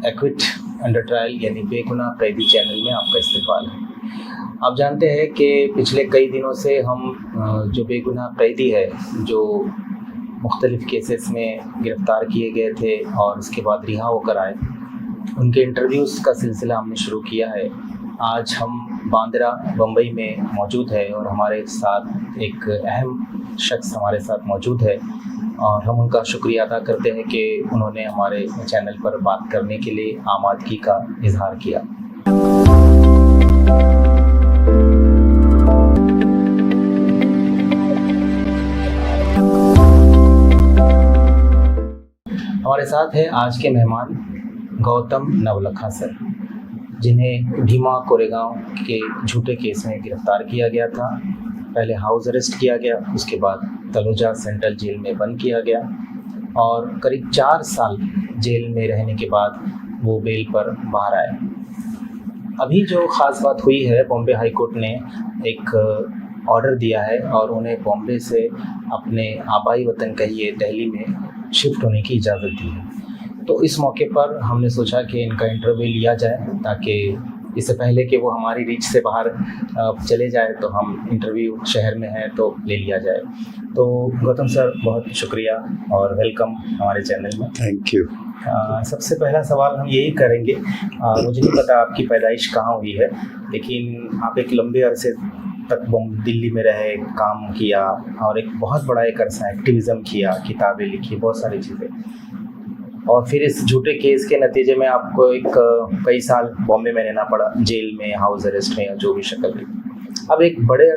Equity under trial यानी बेगुनाह कैदी चैनल में आपका इस्तकबाल है। आप जानते हैं कि पिछले कई दिनों से हम जो बेगुनाह कैदी है जो मुख्तलिफ़ केसेस में गिरफ़्तार किए गए थे और उसके बाद रिहा होकर आए, उनके इंटरव्यूज़ का सिलसिला हमने शुरू किया है। आज हम बांद्रा बम्बई में मौजूद है और हमारे साथ एक अहम शख्स हमारे साथ मौजूद है और हम उनका शुक्रिया अदा करते हैं कि उन्होंने हमारे चैनल पर बात करने के लिए आमादगी का इजहार किया। हमारे साथ है आज के मेहमान गौतम नवलखा सर, जिन्हें भीमा कोरेगांव के झूठे केस में गिरफ्तार किया गया था। पहले हाउस अरेस्ट किया गया, उसके बाद तलोजा सेंट्रल जेल में बंद किया गया और करीब 4 साल जेल में रहने के बाद वो बेल पर बाहर आए। अभी जो ख़ास बात हुई है, बॉम्बे हाई कोर्ट ने एक ऑर्डर दिया है और उन्हें बॉम्बे से अपने आबाई वतन कहिए दिल्ली में शिफ्ट होने की इजाज़त दी है। तो इस मौके पर हमने सोचा कि इनका इंटरव्यू लिया जाए, ताकि इससे पहले कि वो हमारी रीच से बाहर चले जाए तो हम इंटरव्यू शहर में हैं तो ले लिया जाए। तो गौतम सर, बहुत शुक्रिया और वेलकम हमारे चैनल में। Thank you. सबसे पहला सवाल हम यही करेंगे, मुझे नहीं पता आपकी पैदाइश कहाँ हुई है, लेकिन आप एक लंबे अरसे तक दिल्ली में रहे, काम किया और एक बहुत बड़ा एक अरसा एक्टिविज़म किया, किताबें लिखी, बहुत सारी चीज़ें, और फिर इस झूठे केस के नतीजे में आपको कई साल बॉम्बे में रहना पड़ा, जेल में, हाउस अरेस्ट में या जो भी शक्ल हुई। अब एक बड़े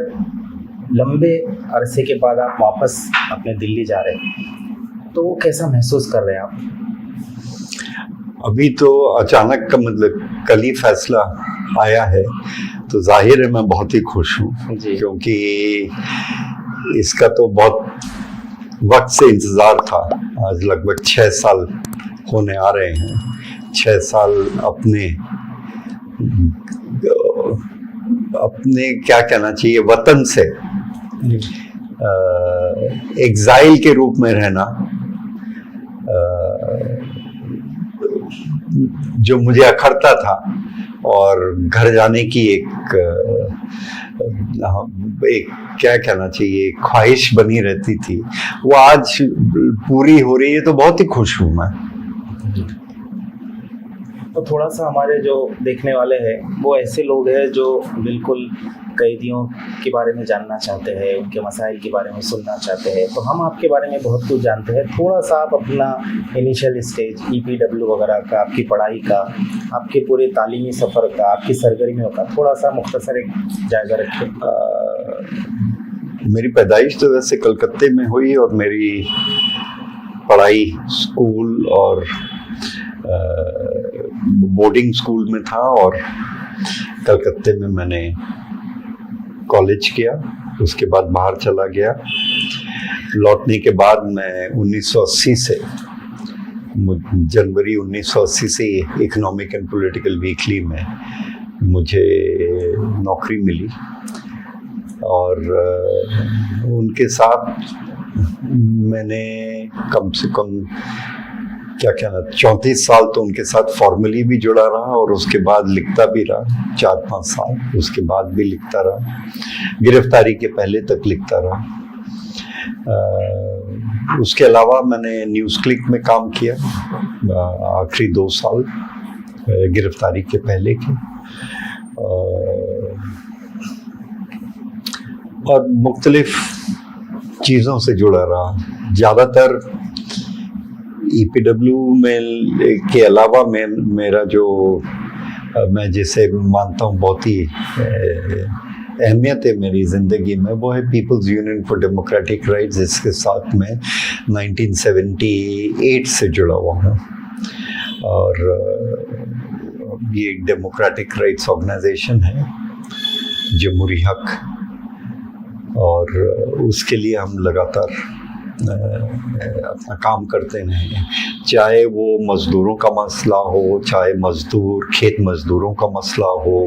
लंबे अरसे के बाद आप वापस अपने दिल्ली जा रहे हैं, तो वो कैसा महसूस कर रहे हैं आप? अभी तो अचानक का मतलब कल ही फैसला आया है, तो जाहिर है मैं बहुत ही खुश हूँ, क्योंकि इसका तो बहुत वक्त से इंतज़ार था। आज लगभग 6 साल होने आ रहे हैं। 6 साल अपने क्या कहना चाहिए, वतन से एग्जाइल के रूप में रहना, जो मुझे अखरता था, और घर जाने की एक क्या कहना चाहिए ख्वाहिश बनी रहती थी, वो आज पूरी हो रही है, तो बहुत ही खुश हूँ मैं। तो थोड़ा सा हमारे जो देखने वाले हैं वो ऐसे लोग हैं जो बिल्कुल कैदियों के बारे में जानना चाहते हैं, उनके मसाइल के बारे में सुनना चाहते हैं। तो हम आपके बारे में बहुत कुछ जानते हैं, थोड़ा सा आप अपना इनिशियल स्टेज, EPW वगैरह का, आपकी पढ़ाई का, आपके पूरे तालीमी सफ़र का, आपकी सरगर्मियों का थोड़ा सा मुख्तसर एक जायज़ा रखें। मेरी पैदाइश तो वैसे कलकत्ते में हुई और मेरी पढ़ाई स्कूल और बोर्डिंग स्कूल में था, और कलकत्ते में मैंने कॉलेज किया। उसके बाद बाहर चला गया। लौटने के बाद मैं 1980 से जनवरी 1980 से इकोनॉमिक एंड पॉलिटिकल वीकली में मुझे नौकरी मिली, और उनके साथ मैंने कम से कम क्या कहना 34 साल तो उनके साथ फॉर्मली भी जुड़ा रहा, और उसके बाद लिखता भी रहा 4-5 साल, उसके बाद भी लिखता रहा, गिरफ्तारी के पहले तक लिखता रहा। उसके अलावा मैंने न्यूज़ क्लिक में काम किया आखिरी 2 साल गिरफ्तारी के पहले के, और मुख्तलिफ चीज़ों से जुड़ा रहा। ज़्यादातर EPW में के अलावा मेरा जो मैं जिसे मानता हूँ बहुत ही अहमियत है मेरी ज़िंदगी में, वो है people's union for democratic rights, जिसके साथ मैं 1978 से जुड़ा हुआ हूँ। और ये एक डेमोक्रेटिक राइट्स ऑर्गेनाइजेशन है, जमहूरी हक, और उसके लिए हम लगातार अपना काम करते रहे, चाहे वो मज़दूरों का मसला हो, चाहे खेत मज़दूरों का मसला हो,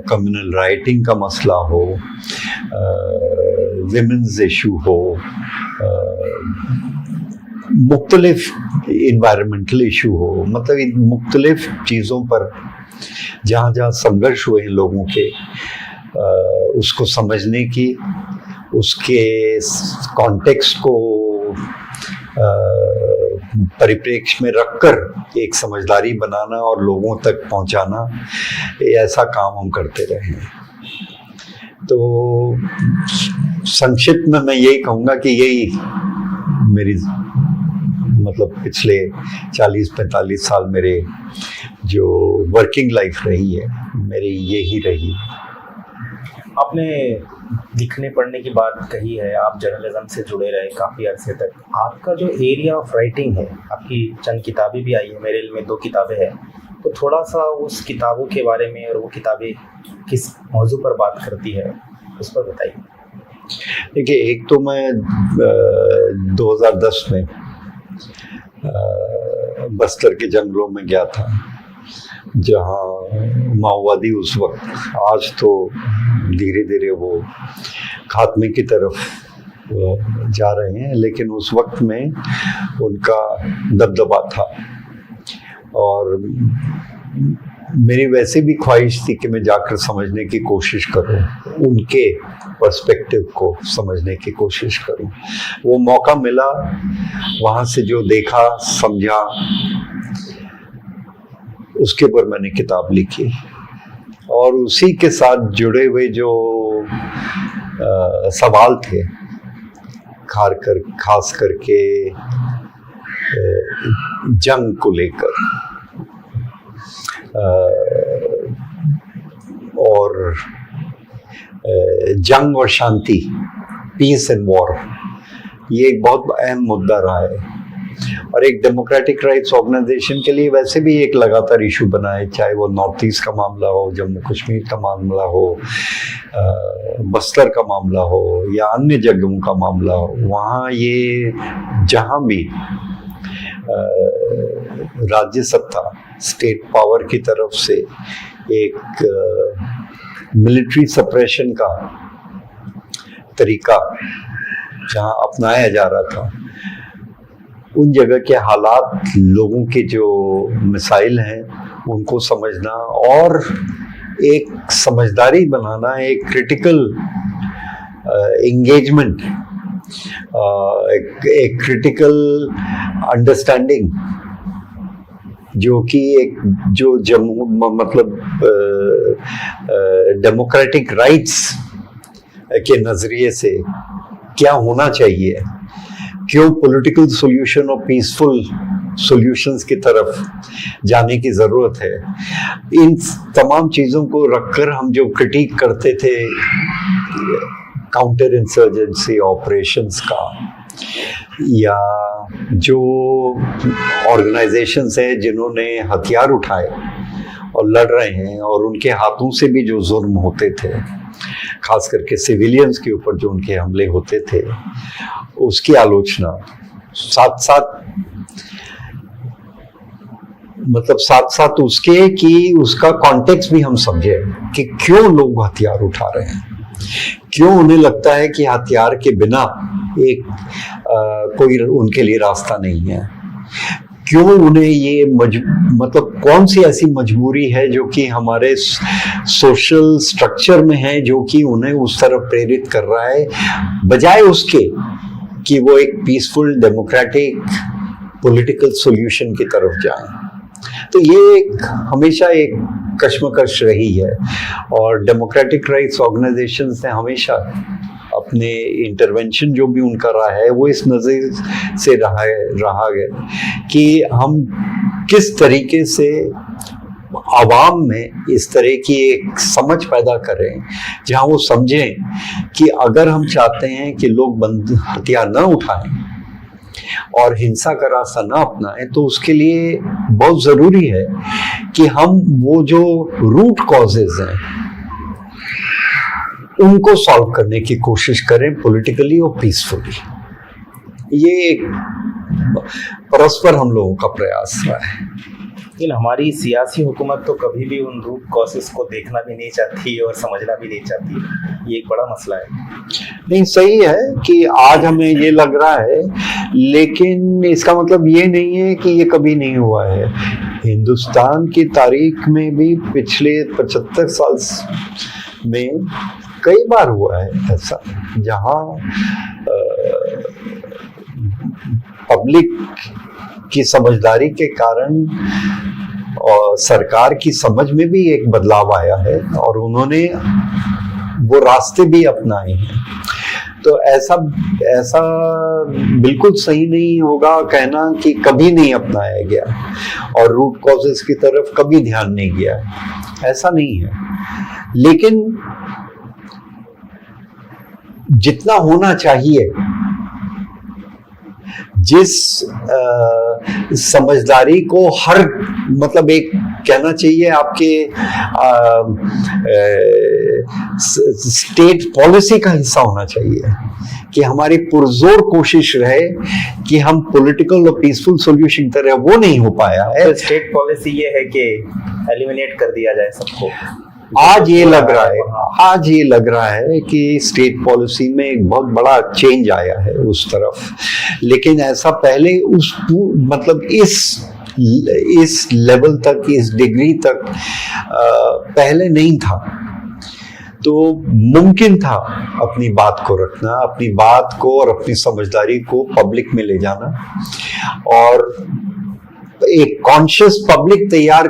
कम्युनल राइटिंग का मसला हो, विमेंस इशू हो, मुख्तलिफ इन्वायरमेंटल इशू हो, मतलब इन मुख्तलिफ चीज़ों पर जहाँ जहाँ संघर्ष हुए हैं लोगों के, उसको समझने की, उसके कॉन्टेक्स्ट को परिप्रेक्ष्य में रखकर एक समझदारी बनाना और लोगों तक पहुंचाना, ऐसा काम हम करते रहे हैं। तो संक्षिप्त में मैं यही कहूँगा कि यही मेरी मतलब पिछले 40-45 साल मेरे जो वर्किंग लाइफ रही है, मेरी यही रही। आपने लिखने पढ़ने की बात कही है, आप जर्नलिज्म से जुड़े रहे काफ़ी अरसे तक। आपका जो एरिया ऑफ राइटिंग है, आपकी चंद किताबें भी आई है, मेरे में 2 किताबें हैं, तो थोड़ा सा उस किताबों के बारे में और वो किताबें किस मौजू पर बात करती है उस पर बताइए। देखिए, एक तो मैं 2010 में बस्तर के जंगलों में गया था, जहाँ माओवादी उस वक्त, आज तो धीरे धीरे वो खात्मे की तरफ जा रहे हैं, लेकिन उस वक्त में उनका दबदबा था। और मेरी वैसे भी ख्वाहिश थी कि मैं जाकर समझने की कोशिश करूं, उनके पर्सपेक्टिव को समझने की कोशिश करूं। वो मौका मिला, वहाँ से जो देखा समझा उसके ऊपर मैंने किताब लिखी। और उसी के साथ जुड़े हुए जो सवाल थे, खास करके जंग को लेकर और जंग और शांति, पीस एंड वॉर, ये एक बहुत अहम मुद्दा रहा है और एक डेमोक्रेटिक राइट्स ऑर्गेनाइजेशन के लिए वैसे भी एक लगातार इशू बना है, चाहे वो नॉर्थ ईस्ट का मामला हो, जम्मू कश्मीर का मामला हो, बस्तर का मामला हो या अन्य जगहों का मामला हो। वहाँ ये जहाँ भी राज्य सत्ता, स्टेट पावर की तरफ से एक मिलिट्री सप्रेशन का तरीका जहाँ अपनाया जा रहा था, उन जगह के हालात, लोगों के जो मसाइल हैं उनको समझना और एक समझदारी बनाना, एक क्रिटिकल एंगेजमेंट, एक क्रिटिकल अंडरस्टैंडिंग, जो कि एक जो मतलब डेमोक्रेटिक राइट्स के नज़रिए से क्या होना चाहिए, क्यों पॉलिटिकल सॉल्यूशन और पीसफुल सॉल्यूशंस की तरफ जाने की ज़रूरत है। इन तमाम चीज़ों को रखकर हम जो क्रिटिक करते थे काउंटर इंसर्जेंसी ऑपरेशंस का, या जो ऑर्गेनाइजेशंस हैं जिन्होंने हथियार उठाए और लड़ रहे हैं और उनके हाथों से भी जो जुर्म होते थे, खास करके सिविलियंस के ऊपर जो उनके हमले होते थे, उसकी आलोचना, साथ साथ उसके कि उसका कॉन्टेक्स्ट भी हम समझे कि क्यों लोग हथियार उठा रहे हैं, क्यों उन्हें लगता है कि हथियार के बिना एक कोई उनके लिए रास्ता नहीं है, क्यों उन्हें ये मतलब कौन सी ऐसी मजबूरी है जो कि हमारे सोशल स्ट्रक्चर में है, जो कि उन्हें उस तरफ प्रेरित कर रहा है, बजाय उसके कि वो एक पीसफुल डेमोक्रेटिक पॉलिटिकल सॉल्यूशन की तरफ जाएं। तो ये हमेशा एक कश्मकश रही है और डेमोक्रेटिक राइट्स ऑर्गेनाइजेशंस ने हमेशा अपने इंटरवेंशन जो भी उनका रहा है वो इस नज़र से रहा है कि हम किस तरीके से आवाम में इस तरह की एक समझ पैदा करें जहां वो समझें कि अगर हम चाहते हैं कि लोग हथियार न उठाएं और हिंसा का रास्ता न अपनाएं, तो उसके लिए बहुत ज़रूरी है कि हम वो जो रूट कॉजेज हैं उनको सॉल्व करने की कोशिश करें पॉलिटिकली और पीसफुली। ये एक परस्पर हम लोगों का प्रयास रहा है। लेकिन हमारी सियासी हुकूमत तो कभी भी उन रूट कॉजेस को देखना भी नहीं चाहती और समझना भी नहीं चाहती, ये एक बड़ा मसला है। नहीं, सही है कि आज हमें ये लग रहा है, लेकिन इसका मतलब ये नहीं है कि ये कभी नहीं हुआ है। हिंदुस्तान की तारीख में भी पिछले 75 साल में कई बार हुआ है ऐसा, जहां पब्लिक की समझदारी के कारण और सरकार की समझ में भी एक बदलाव आया है और उन्होंने वो रास्ते भी अपनाए हैं। तो ऐसा बिल्कुल सही नहीं होगा कहना कि कभी नहीं अपनाया गया और रूट कॉजेस की तरफ कभी ध्यान नहीं गया, ऐसा नहीं है। लेकिन जितना होना चाहिए, जिस समझदारी को हर मतलब एक कहना चाहिए आपके स्टेट पॉलिसी का हिस्सा होना चाहिए कि हमारी पुरजोर कोशिश रहे कि हम पॉलिटिकल और पीसफुल सॉल्यूशन तरह, वो नहीं हो पाया है। तो स्टेट पॉलिसी ये है कि एलिमिनेट कर दिया जाए सबको। आज ये लग रहा है कि स्टेट पॉलिसी में एक बहुत बड़ा चेंज आया है उस तरफ, लेकिन ऐसा पहले मतलब इस लेवल तक, इस डिग्री तक पहले नहीं था। तो मुमकिन था अपनी बात को रखना, अपनी बात को और अपनी समझदारी को पब्लिक में ले जाना, और एक कॉन्शियस पब्लिक तैयार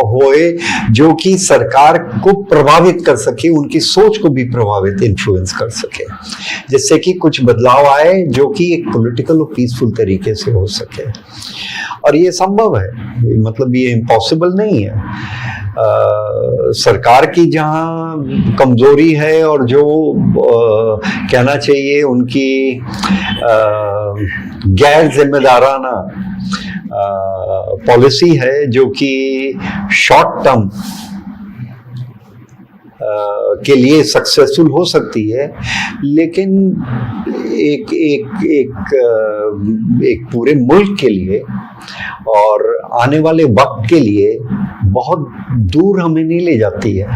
होए जो कि सरकार को प्रभावित कर सके, उनकी सोच को भी प्रभावित इन्फ्लुएंस कर सके, जिससे कि कुछ बदलाव आए जो कि एक पॉलिटिकल और पीसफुल तरीके से हो सके। और ये संभव है, मतलब ये इम्पॉसिबल नहीं है। सरकार की जहाँ कमजोरी है और जो कहना चाहिए उनकी गैर जिम्मेदाराना पॉलिसी है, जो कि शॉर्ट टर्म के लिए सक्सेसफुल हो सकती है, लेकिन एक पूरे मुल्क के लिए और आने वाले वक्त के लिए बहुत दूर हमें नहीं ले जाती है।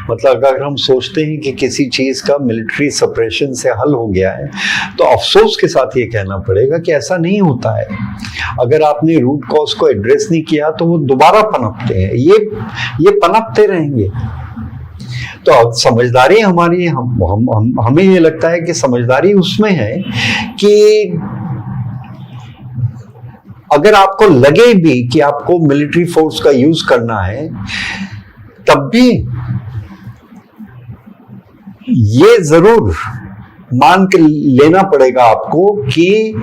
मतलब अगर हम सोचते हैं कि किसी चीज़ का मिलिट्री सप्रेशन से हल हो गया है, तो अफसोस के साथ ये कहना पड़ेगा कि ऐसा नहीं होता है। अगर आपने रूट कॉज को एड्रेस नहीं किया तो वो दोबारा पनपते हैं, ये पनपते रहेंगे। तो समझदारी हमारी, हमें ये लगता है कि समझदारी उसमें है कि अगर आपको लगे भी कि आपको मिलिट्री फोर्स का यूज करना है, तब भी ये जरूर मान के लेना पड़ेगा आपको कि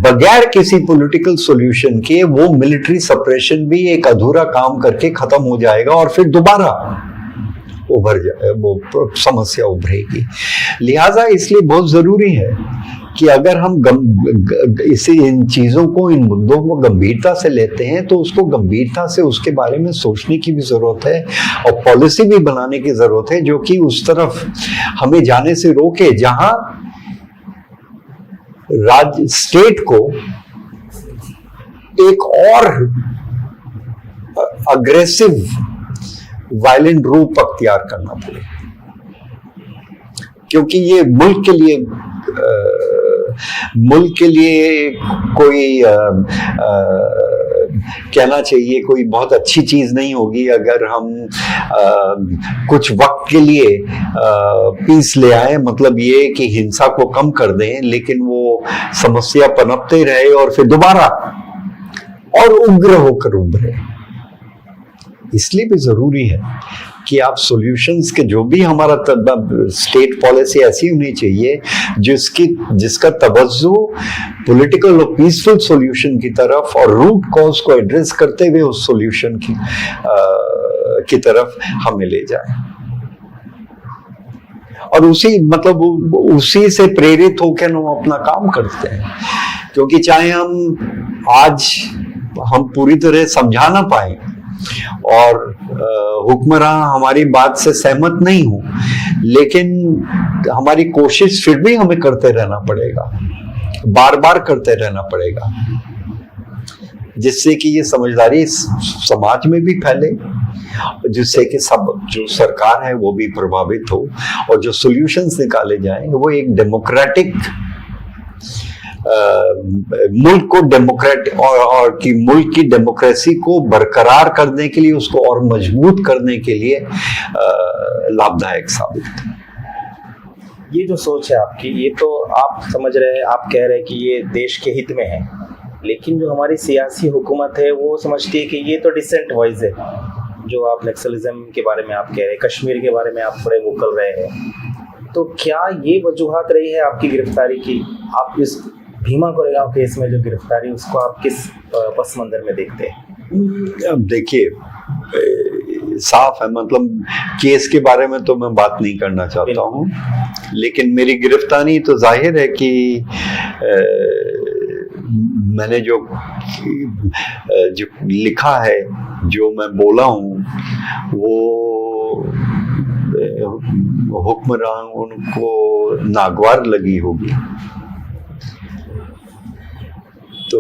बगैर किसी पॉलिटिकल सॉल्यूशन के वो मिलिट्री सप्रेशन भी एक अधूरा काम करके खत्म हो जाएगा और फिर दोबारा वो समस्या उभरेगी। लिहाजा इसलिए बहुत जरूरी है कि अगर हम इन चीज़ों को, इन मुद्दों को गंभीरता से लेते हैं, तो उसको गंभीरता से उसके बारे में सोचने की भी ज़रूरत है और पॉलिसी भी बनाने की ज़रूरत है जो कि उस तरफ हमें जाने से रोके, जहां राज्य स्टेट को एक और अग्रेसिव वायलेंट रूप अख्तियार करना पड़े, क्योंकि ये मुल्क के लिए कोई कहना चाहिए कोई बहुत अच्छी चीज नहीं होगी अगर हम कुछ वक्त के लिए पीस ले आए। मतलब ये कि हिंसा को कम कर दें, लेकिन वो समस्या पनपते रहे और फिर दोबारा और उग्र होकर उभरे। इसलिए भी जरूरी है कि आप सॉल्यूशंस के, जो भी हमारा स्टेट पॉलिसी ऐसी होनी चाहिए जिसका तवज्जो पॉलिटिकल और पीसफुल सॉल्यूशन की तरफ और रूट कॉज को एड्रेस करते हुए उस सॉल्यूशन की तरफ हमें ले जाए, और उसी से प्रेरित होकर हम अपना काम करते हैं। क्योंकि चाहे हम पूरी तरह समझा ना पाए और हुक्मरान हमारी बात से सहमत नहीं हो, लेकिन हमारी कोशिश फिर भी हमें करते रहना पड़ेगा, बार बार करते रहना पड़ेगा, जिससे कि ये समझदारी समाज में भी फैले जिससे कि सब जो सरकार है वो भी प्रभावित हो और जो सॉल्यूशंस निकाले जाएं वो एक डेमोक्रेटिक मुल्क को डेमोक्रेट और कि मुल्क की डेमोक्रेसी को बरकरार करने के लिए, उसको और मजबूत करने के लिए लाभदायक साबित है। ये जो सोच है आपकी, ये तो आप समझ रहे हैं, आप कह रहे हैं कि ये देश के हित में है, लेकिन जो हमारी सियासी हुकूमत है वो समझती है कि ये तो डिसेंट वॉइस है। जो आप नक्सलिज्म के बारे में आप कह रहे हैं, कश्मीर के बारे में आप थोड़े वोकल रहे हैं, तो क्या ये वजूहात रही है आपकी गिरफ्तारी की? आप इस भीमा कोरेगांव केस में जो गिरफ्तारी, उसको आप किस पस मंजर में देखते हैं? अब देखिए, साफ है, मतलब केस के बारे में तो मैं बात नहीं करना चाहता हूँ, लेकिन मेरी गिरफ्तारी तो जाहिर है कि मैंने जो लिखा है, जो मैं बोला हूँ, वो हुक्मरान उनको नागवार लगी होगी, तो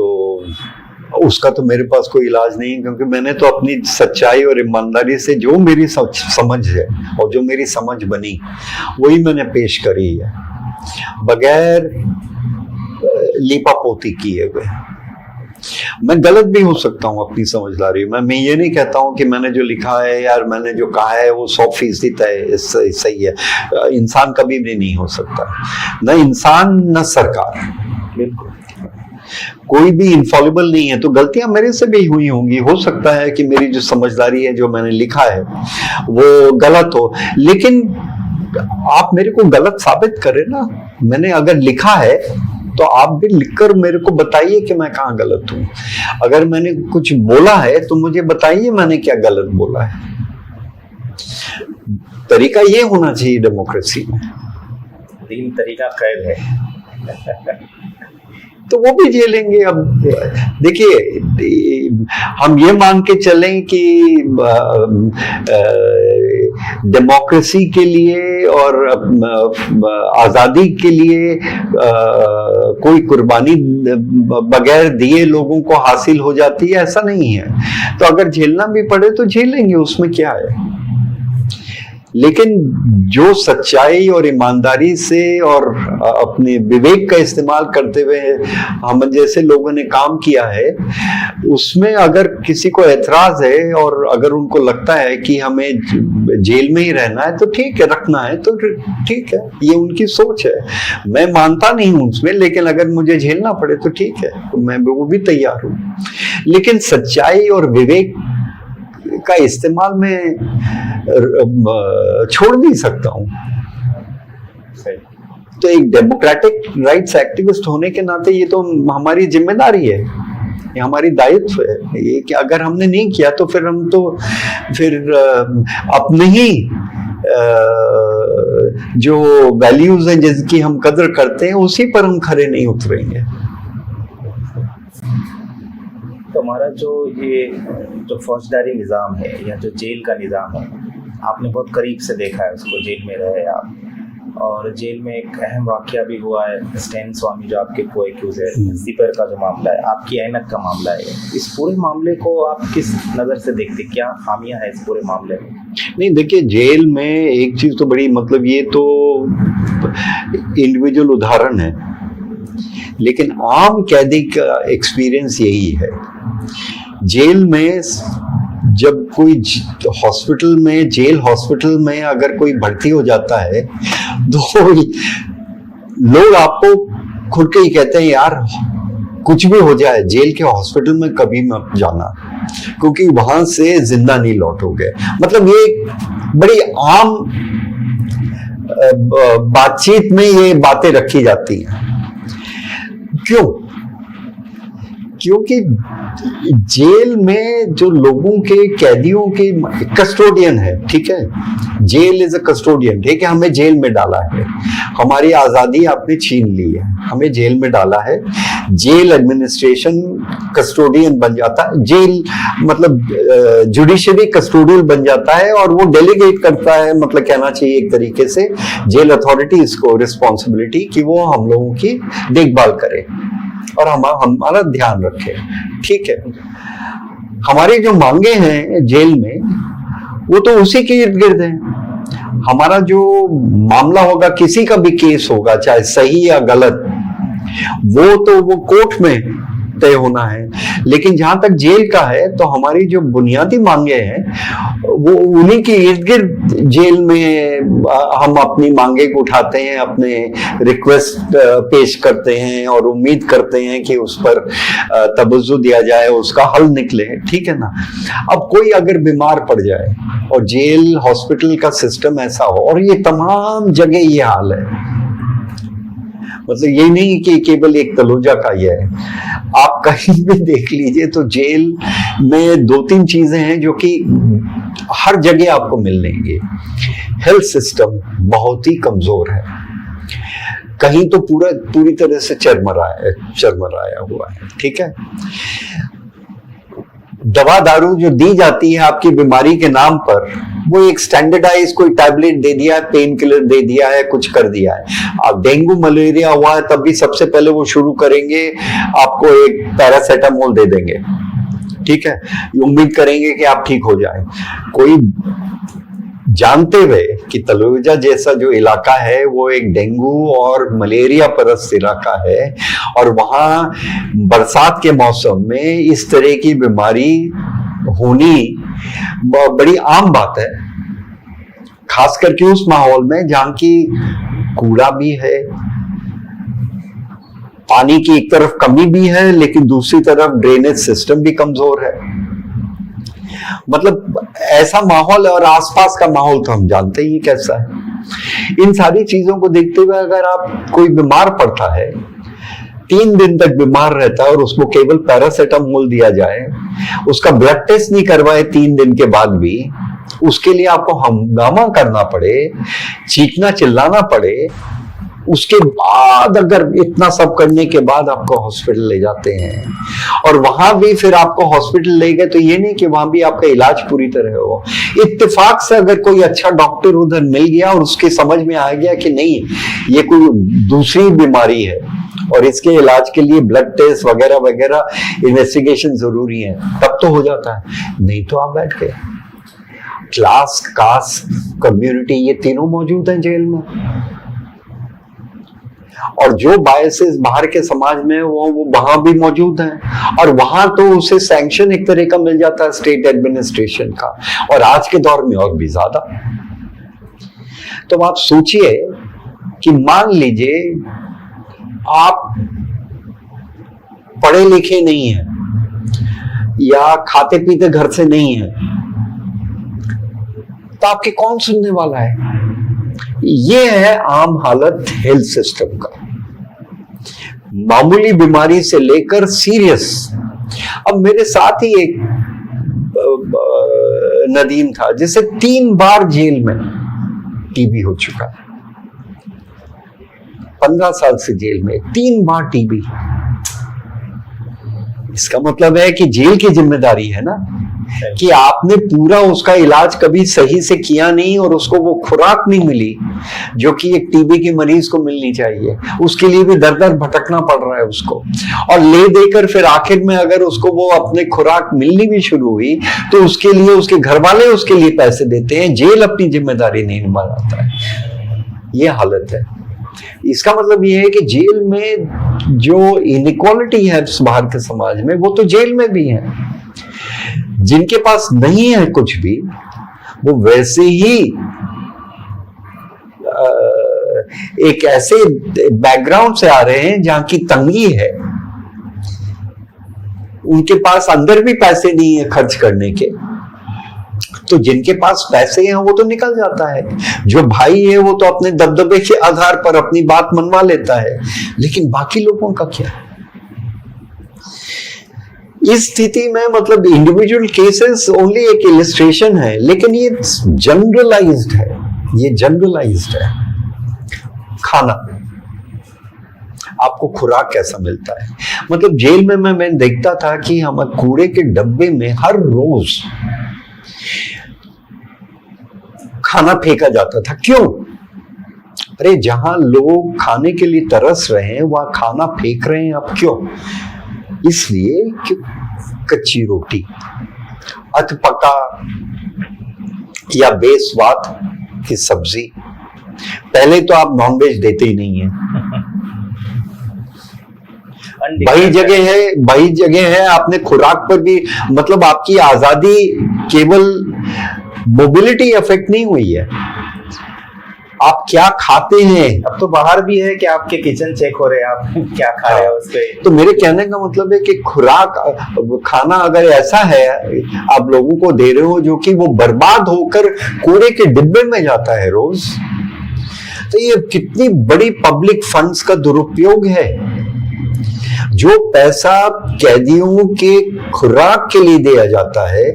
उसका तो मेरे पास कोई इलाज नहीं है, क्योंकि मैंने तो अपनी सच्चाई और ईमानदारी से जो मेरी समझ है और जो मेरी समझ बनी वही मैंने पेश करी है, बगैर लीपापोती किए हुए। मैं गलत भी हो सकता हूँ अपनी समझदारी में। मैं ये नहीं कहता हूँ कि मैंने जो लिखा है, यार मैंने जो कहा है वो 100% तय सही है। इंसान कभी भी नहीं हो सकता, न इंसान न सरकार, बिल्कुल कोई भी इनफॉलिबल नहीं है। तो गलतियां मेरे से भी हुई होंगी, हो सकता है कि मेरी जो समझदारी है, जो मैंने लिखा है वो गलत हो, लेकिन आप मेरे को गलत साबित करें ना। मैंने अगर लिखा है तो आप भी लिखकर मेरे को बताइए कि मैं कहाँ गलत हूँ। अगर मैंने कुछ बोला है तो मुझे बताइए मैंने क्या गलत बोला है। तरीका ये होना चाहिए डेमोक्रेसी में। तीन तरीका कैद है तो वो भी झेलेंगे। अब देखिए, हम ये मान के चलें कि डेमोक्रेसी के लिए और आज़ादी के लिए कोई कुर्बानी बगैर दिए लोगों को हासिल हो जाती है, ऐसा नहीं है। तो अगर झेलना भी पड़े तो झेलेंगे, उसमें क्या है। लेकिन जो सच्चाई और ईमानदारी से और अपने विवेक का इस्तेमाल करते हुए हम जैसे लोगों ने काम किया है, उसमें अगर किसी को एतराज है और अगर उनको लगता है कि हमें जेल में ही रहना है तो ठीक है, रखना है तो ठीक है, ये उनकी सोच है। मैं मानता नहीं हूं उसमें, लेकिन अगर मुझे झेलना पड़े तो ठीक है, तो मैं वो भी तैयार हूं। लेकिन सच्चाई और विवेक का इस्तेमाल में छोड़ नहीं सकता हूं। तो एक डेमोक्रेटिक राइट्स एक्टिविस्ट होने के नाते ये तो हमारी जिम्मेदारी है, ये हमारी दायित्व है। ये कि अगर हमने नहीं किया तो फिर हम तो अपने ही जो वैल्यूज हैं जिसकी हम कदर करते हैं उसी पर हम खरे नहीं उतरेंगे। तो हमारा जो फौजदारी निज़ाम है या जो जेल का निज़ाम है, आपने बहुत करीब से देखा है उसको, जेल में रहे आप, और जेल में एक अहम वाकया भी हुआ है। स्टैन स्वामी जो आपके को एक्यूज है, सिपर का जो मामला है, आपकी ऐनक का मामला है, इस पूरे मामले को आप किस नज़र से देखते, क्या खामियां है इस पूरे मामले में? नहीं, देखिए, जेल में एक चीज़ तो बड़ी, मतलब ये तो इंडिविजुअल उदाहरण है, लेकिन आम कैदी का एक्सपीरियंस यही है। जेल में जब कोई हॉस्पिटल में, जेल हॉस्पिटल में अगर कोई भर्ती हो जाता है तो लोग आपको खुद के ही कहते हैं, यार कुछ भी हो जाए जेल के हॉस्पिटल में कभी मत जाना, क्योंकि वहां से जिंदा नहीं लौटोगे। मतलब ये बड़ी आम बातचीत में ये बातें रखी जाती हैं। क्यों? क्योंकि जेल में जो लोगों के, कैदियों के कस्टोडियन है, ठीक है, जेल इज अ कस्टोडियन, ठीक है, हमें जेल में डाला है, हमारी आज़ादी आपने छीन ली है, हमें जेल में डाला है। जेल एडमिनिस्ट्रेशन कस्टोडियन बन जाता है, जेल मतलब जुडिशरी कस्टोडियल बन जाता है, और वो डेलीगेट करता है, मतलब कहना चाहिए एक तरीके से जेल अथॉरिटीज को रिस्पॉन्सिबिलिटी कि वो हम लोगों की देखभाल करे और हमारा ध्यान रखे। ठीक है, हमारी जो मांगे हैं जेल में वो तो उसी के इर्द गिर्द है। हमारा जो मामला होगा, किसी का भी केस होगा, चाहे सही या गलत, वो कोर्ट में तय होना है। लेकिन जहां तक जेल का है, तो हमारी जो बुनियादी मांगे हैं वो उन्हीं के इर्द गिर्द जेल में हम अपनी मांगे को उठाते हैं, अपने रिक्वेस्ट पेश करते हैं और उम्मीद करते हैं कि उस पर तवज्जो दिया जाए, उसका हल निकले, ठीक है ना। अब कोई अगर बीमार पड़ जाए और जेल हॉस्पिटल का सिस्टम ऐसा हो, और ये तमाम जगह ये हाल है, मतलब ये नहीं कि केवल एक तलोजा का ये है, आप कहीं भी देख लीजिए तो जेल में 2-3 चीजें हैं जो कि हर जगह आपको मिल लेंगी। हेल्थ सिस्टम बहुत ही कमजोर है, कहीं तो पूरी तरह से चरमराया हुआ है, ठीक है। दवा दारू जो दी जाती है आपकी बीमारी के नाम पर, वो एक स्टैंडर्डाइज कोई टैबलेट दे दिया है, पेन किलर दे दिया है, कुछ कर दिया है। अब डेंगू मलेरिया हुआ है तब भी सबसे पहले वो शुरू करेंगे, आपको एक पैरासीटामोल दे देंगे, ठीक है, उम्मीद करेंगे कि आप ठीक हो जाए। कोई जानते हुए कि तलोजा जैसा जो इलाका है वो एक डेंगू और मलेरिया परस्त इलाका है, और वहां बरसात के मौसम में इस तरह की बीमारी होनी बड़ी आम बात है, खास करके उस माहौल में जहां की कूड़ा भी है, पानी की एक तरफ कमी भी है, लेकिन दूसरी तरफ ड्रेनेज सिस्टम भी कमजोर है। मतलब ऐसा माहौल है, और आसपास का माहौल तो हम जानते ही कैसा है। इन सारी चीजों को देखते हुए अगर आप कोई बीमार पड़ता है, 3 दिन तक बीमार रहता है, और उसको केवल पैरासीटामोल दिया जाए, उसका ब्लड टेस्ट नहीं करवाए 3 दिन के बाद भी, उसके लिए आपको हंगामा करना पड़े, चीखना चिल्लाना पड़े, उसके बाद अगर इतना सब करने के बाद आपको हॉस्पिटल ले जाते हैं, और वहां भी फिर आपको हॉस्पिटल ले गए तो ये नहीं कि वहां भी आपका इलाज पूरी तरह हो। इत्तेफाक से अगर कोई अच्छा डॉक्टर उधर मिल गया और उसके समझ में आ गया कि नहीं ये कोई दूसरी बीमारी है और इसके इलाज के लिए ब्लड टेस्ट वगैरह वगैरह इन्वेस्टिगेशन जरूरी है, तब तो हो जाता है। नहीं तो आप बैठ गए। क्लास, कास्ट, कम्युनिटी, ये तीनों मौजूद हैं जेल में, और जो बायसेस बाहर के समाज में वो वहां भी मौजूद हैं, और वहां तो उसे सैंक्शन एक तरह का मिल जाता है स्टेट एडमिनिस्ट्रेशन का, और आज के दौर में और भी ज्यादा। तो आप सोचिए कि मान लीजिए आप पढ़े लिखे नहीं हैं या खाते पीते घर से नहीं हैं, तो आपके कौन सुनने वाला है? ये है आम हालत हेल्थ सिस्टम का, मामूली बीमारी से लेकर सीरियस। अब मेरे साथ ही एक नदीम था जिसे 3 बार जेल में टीबी हो चुका है, 15 साल से जेल में 3 बार टीबी। इसका मतलब है कि जेल की जिम्मेदारी है ना कि आपने पूरा उसका इलाज कभी सही से किया नहीं, और उसको वो खुराक नहीं मिली जो कि एक टीबी के मरीज को मिलनी चाहिए। उसके लिए भी दर दर भटकना पड़ रहा है उसको, और ले देकर फिर आखिर में अगर उसको वो अपने खुराक मिलनी भी शुरू हुई तो उसके लिए उसके घर वाले उसके लिए पैसे देते हैं, जेल अपनी जिम्मेदारी नहीं निभाता है। ये हालत है। इसका मतलब ये है कि जेल में जो इनइक्वालिटी है बाहर के समाज में, वो तो जेल में भी है। जिनके पास नहीं है कुछ भी, वो वैसे ही एक ऐसे बैकग्राउंड से आ रहे हैं जहां की तंगी है, उनके पास अंदर भी पैसे नहीं है खर्च करने के। तो जिनके पास पैसे हैं वो तो निकल जाता है, जो भाई है वो तो अपने दबदबे के आधार पर अपनी बात मनवा लेता है, लेकिन बाकी लोगों का क्या? इस स्थिति में मतलब इंडिविजुअल केसेस ओनली एक इलिस्ट्रेशन है, लेकिन ये जनरलाइज्ड है। ये जनरलाइज्ड है। खाना, आपको खुराक कैसा मिलता है? मतलब जेल में मैं देखता था कि हम कूड़े के डब्बे में हर रोज खाना फेंका जाता था। क्यों? अरे जहां लोग खाने के लिए तरस रहे हैं वहां खाना फेंक रहे हैं। अब क्यों? इसलिए कि कच्ची रोटी, अधपका या बेस्वाद की सब्जी। पहले तो आप नॉनवेज देते ही नहीं है, वही जगह है आपने खुराक पर भी, मतलब आपकी आजादी केवल मोबिलिटी अफेक्ट नहीं हुई है, आप क्या खाते हैं। अब तो बाहर भी है कि आपके किचन चेक हो रहे हैं, आप क्या खा रहे हो उसपे। तो मेरे कहने का मतलब है कि खुराक खाना अगर ऐसा है आप लोगों को दे रहे हो जो कि वो बर्बाद होकर कूड़े के डिब्बे में जाता है रोज, तो ये कितनी बड़ी पब्लिक फंड्स का दुरुपयोग है। जो पैसा कैदियों के खुराक के लिए दिया जाता है,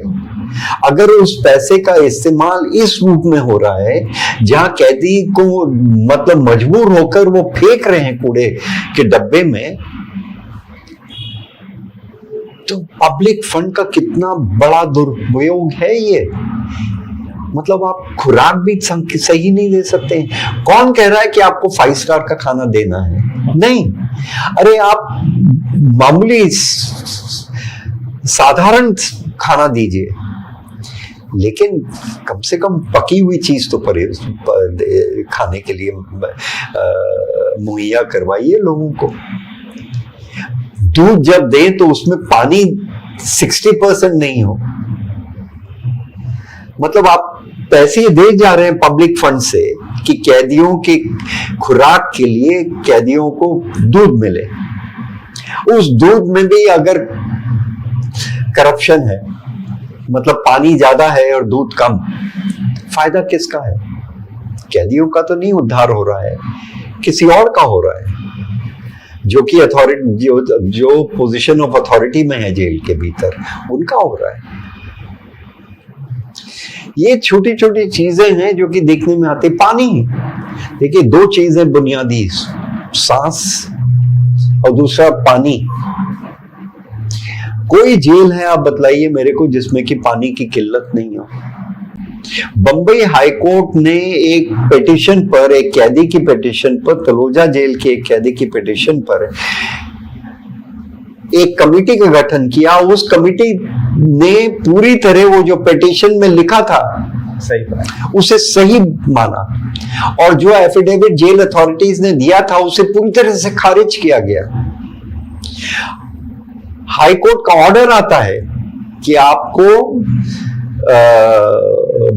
अगर उस पैसे का इस्तेमाल इस रूप में हो रहा है जहां कैदी को मतलब मजबूर होकर वो फेंक रहे हैं कूड़े के डब्बे में, तो पब्लिक फंड का कितना बड़ा दुरुपयोग है ये। मतलब आप खुराक भी सही नहीं दे सकते। कौन कह रहा है कि आपको 5 स्टार का खाना देना है? नहीं, अरे आप मामूली साधारण खाना दीजिए, लेकिन कम से कम पकी हुई चीज तो खाने के लिए मुहैया करवाइए लोगों को। दूध जब दें तो उसमें पानी 60% नहीं हो, मतलब आप पैसे दे जा रहे हैं पब्लिक फंड से कि कैदियों के खुराक के लिए कैदियों को दूध मिले। उस दूध में भी अगर करप्शन है, मतलब पानी ज्यादा है और दूध कम, फायदा किसका है? कैदियों का तो नहीं उद्धार हो रहा है, किसी और का हो रहा है जो कि अथॉरिटी जो पोजीशन ऑफ अथॉरिटी में है जेल के भीतर, उनका हो रहा है। ये छोटी छोटी चीजें हैं जो कि देखने में आती। पानी, देखिए 2 चीजें बुनियादी, सांस और दूसरा पानी। कोई जेल है आप बतलाइए मेरे को जिसमें कि पानी की किल्लत नहीं हो। बंबई हाई कोर्ट ने एक पिटीशन पर, एक कैदी की पिटीशन पर, तलोजा जेल के एक कैदी की पिटीशन पर एक कमेटी का गठन किया। उस कमेटी ने पूरी तरह वो जो पिटीशन में लिखा था उसे सही माना, और जो एफिडेविट जेल अथॉरिटीज ने दिया था उसे पूरी तरह से खारिज किया गया। हाई कोर्ट का ऑर्डर आता है कि आपको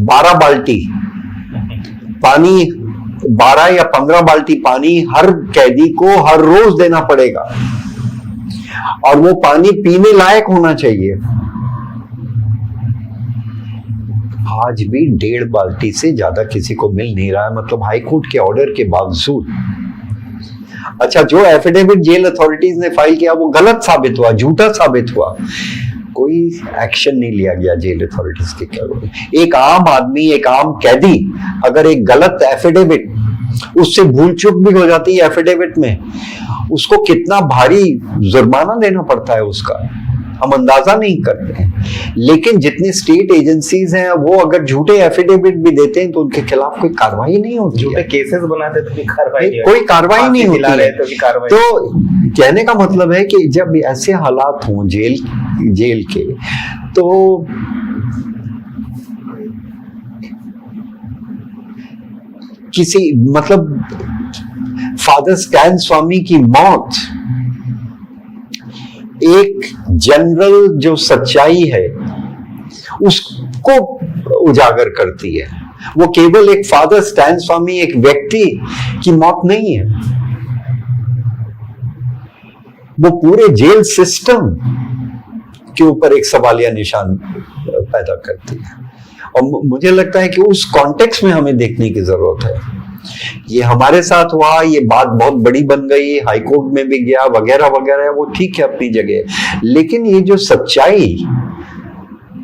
12 बाल्टी पानी, 12 या 15 बाल्टी पानी हर कैदी को हर रोज देना पड़ेगा, और वो पानी पीने लायक होना चाहिए। आज भी 1.5 बाल्टी से ज्यादा किसी को मिल नहीं रहा है, मतलब हाई कोर्ट के ऑर्डर के बावजूद। अच्छा, जो एफिडेविट जेल अथॉरिटीज ने फाइल किया वो गलत साबित हुआ, झूठा साबित हुआ, कोई एक्शन नहीं लिया गया जेल अथॉरिटीज के क्या। एक आम आदमी, एक आम कैदी अगर एक गलत एफिडेविट, उससे भूल चूक भी हो जाती है एफिडेविट में, उसको कितना भारी जुर्माना देना पड़ता है उसका हम अंदाजा नहीं करते हैं। लेकिन जितने स्टेट एजेंसीज हैं वो अगर झूठे एफिडेविट भी देते हैं तो उनके खिलाफ कोई कार्रवाई नहीं होती, झूठे केसेस बनाते तो भी कार्रवाई नहीं, कोई कार्रवाई नहीं होती है। तो कहने का मतलब है कि जब ऐसे हालात हों जेल के, तो किसी मतलब फादर स्टैन स्वामी की मौत एक जनरल जो सच्चाई है उसको उजागर करती है। वो केवल एक फादर स्टैन स्वामी, एक व्यक्ति की मौत नहीं है, वो पूरे जेल सिस्टम के ऊपर एक सवालिया निशान पैदा करती है। और मुझे लगता है कि उस कॉन्टेक्स्ट में हमें देखने की जरूरत है। ये हमारे साथ हुआ, ये बात बहुत बड़ी बन गई, हाई कोर्ट में भी गया वगैरह वगैरह, वो ठीक है अपनी जगह, लेकिन ये जो सच्चाई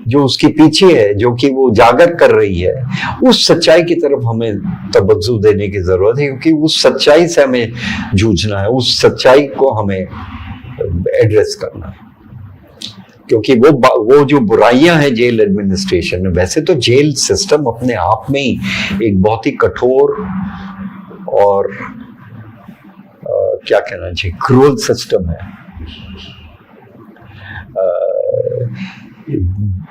जो उसके पीछे है, जो कि वो उजागर कर रही है, उस सच्चाई की तरफ हमें तवज्जो देने की जरूरत है, क्योंकि उस सच्चाई से हमें जूझना है, उस सच्चाई को हमें एड्रेस करना है। क्योंकि वो जो बुराइयां हैं जेल एडमिनिस्ट्रेशन में, वैसे तो जेल सिस्टम अपने आप में ही एक बहुत ही कठोर और क्या कहना चाहिए, क्रूअल सिस्टम है।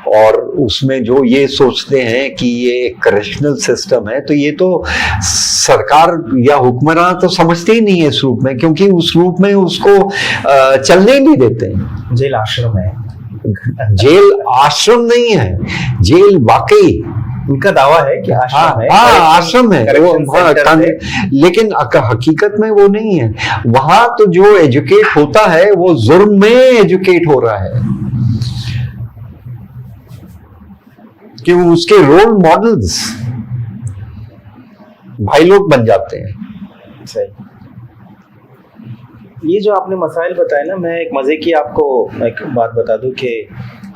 और उसमें जो ये सोचते हैं कि ये करेक्शनल सिस्टम है, तो ये तो सरकार या हुक्मरान तो समझते ही नहीं है इस रूप में, क्योंकि उस रूप में उसको चलने ही नहीं देते हैं। जेल आश्रम है। जेल आश्रम नहीं है, जेल वाकई उनका दावा है कि आश्रम है। आश्रम है वो, लेकिन हकीकत में वो नहीं है। वहां तो जो एजुकेट होता है वो जुर्म में एजुकेट हो रहा है, कि वो उसके रोल मॉडल्स भाई लोग बन जाते हैं। सही। ये जो आपने मसाइल बताए ना, मैं एक मजे की आपको एक बात बता दूं कि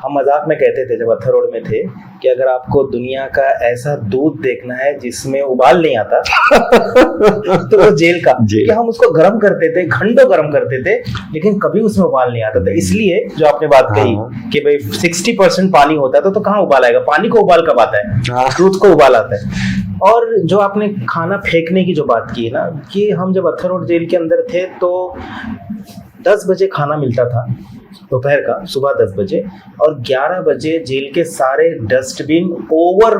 हम मजाक में कहते थे जब अत्थर रोड में थे कि अगर आपको दुनिया का ऐसा दूध देखना है जिसमें उबाल नहीं आता तो वो जेल का, कि हम उसको गर्म करते थे, घंटों गर्म करते थे, लेकिन कभी उसमें उबाल नहीं आता था। इसलिए जो आपने बात कही कि भाई 60% पानी होता है तो कहाँ उबाल आएगा, पानी को उबाल कब आता है, दूध को उबाल आता है। और जो आपने खाना फेंकने की जो बात की है ना, कि हम जब अत्थर रोड जेल के अंदर थे तो 10 बजे खाना मिलता था दोपहर का, सुबह 10 बजे, और 11 बजे जेल के सारे डस्टबिन ओवर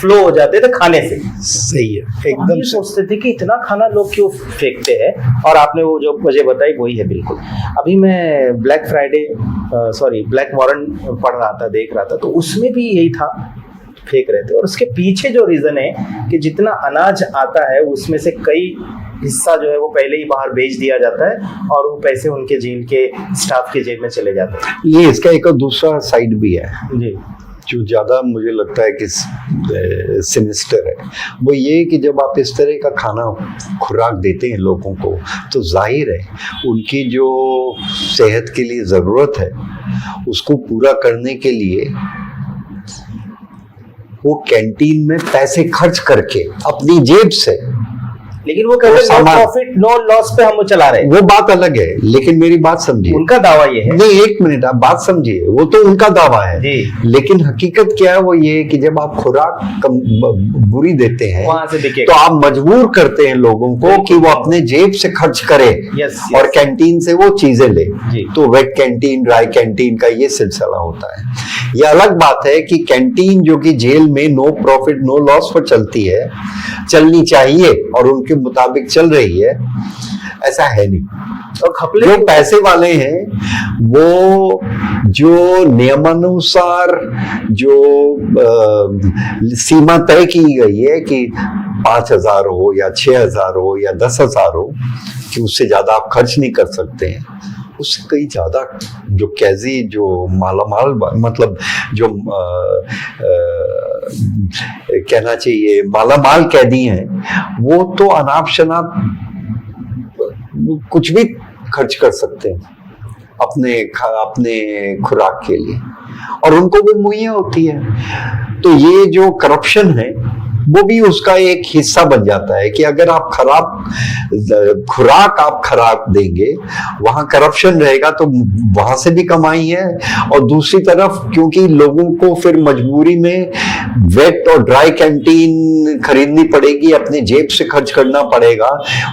फ्लो हो जाते थे खाने से। सही है, एकदम। ये सोचते थे कि इतना खाना लोग क्यों फेंकते हैं, और आपने वो जो वजह बताई वही है बिल्कुल। अभी मैं ब्लैक वारंट पढ़ रहा था, देख रहा था, तो उसमें भी यही था, फेंक रहे थे। और उसके पीछे जो रीजन है कि जितना अनाज आता है उसमें से कई हिस्सा जो है वो पहले ही बाहर बेच दिया जाता है और वो पैसे उनके जेल के स्टाफ के जेब में चले जाते हैं। ये इसका एक और दूसरा साइड भी है जी, जो ज्यादा मुझे लगता है कि सिनिस्टर है। वो ये कि जब आप इस तरह का खाना खुराक देते हैं लोगों को, तो जाहिर है उनकी जो सेहत के लिए ज़रूरत है उसको पूरा करने के लिए वो कैंटीन में पैसे खर्च करके अपनी जेब से, लेकिन वो कहते हैं नो प्रॉफिट नो लॉस पे हम वो चला रहे हैं। वो बात अलग है, लेकिन मेरी बात समझिए, उनका दावा ये है। नहीं, एक मिनट, आप बात समझिए, वो तो उनका दावा है जी। लेकिन हकीकत क्या है, वो ये है कि जब आप खुराक बुरी देते हैं वहां से तो आप मजबूर करते हैं लोगों को कि वो अपने जेब से खर्च करें और कैंटीन से वो चीजें ले। तो वेट कैंटीन, ड्राई कैंटीन का ये सिलसिला होता है। ये अलग बात है कि कैंटीन जो कि जेल में नो प्रॉफिट नो लॉस पर चलती है, चलनी चाहिए और उनके मुताबिक चल रही है, ऐसा है नहीं। और जो पैसे वाले हैं वो जो नियमानुसार जो सीमा तय की गई है कि 5,000 हो या 6,000 हो या 10,000 हो, कि उससे ज्यादा आप खर्च नहीं कर सकते हैं, उससे कई ज्यादा जो कैदी, जो मालामाल, मतलब जो कहना चाहिए मालामाल कैदी हैं, वो तो अनाप शनाप कुछ भी खर्च कर सकते हैं अपने खुराक के लिए, और उनको भी मुहैया होती है। तो ये जो करप्शन है वो भी उसका एक हिस्सा बन जाता है कि अगर आप खुराक आप खराब देंगे, वहां करप्शन रहेगा तो वहां से भी कमाई है, और दूसरी तरफ क्योंकि लोगों को फिर मजबूरी में वेट और ड्राई कैंटीन खरीदनी पड़ेगी, अपने जेब से खर्च करना पड़ेगा,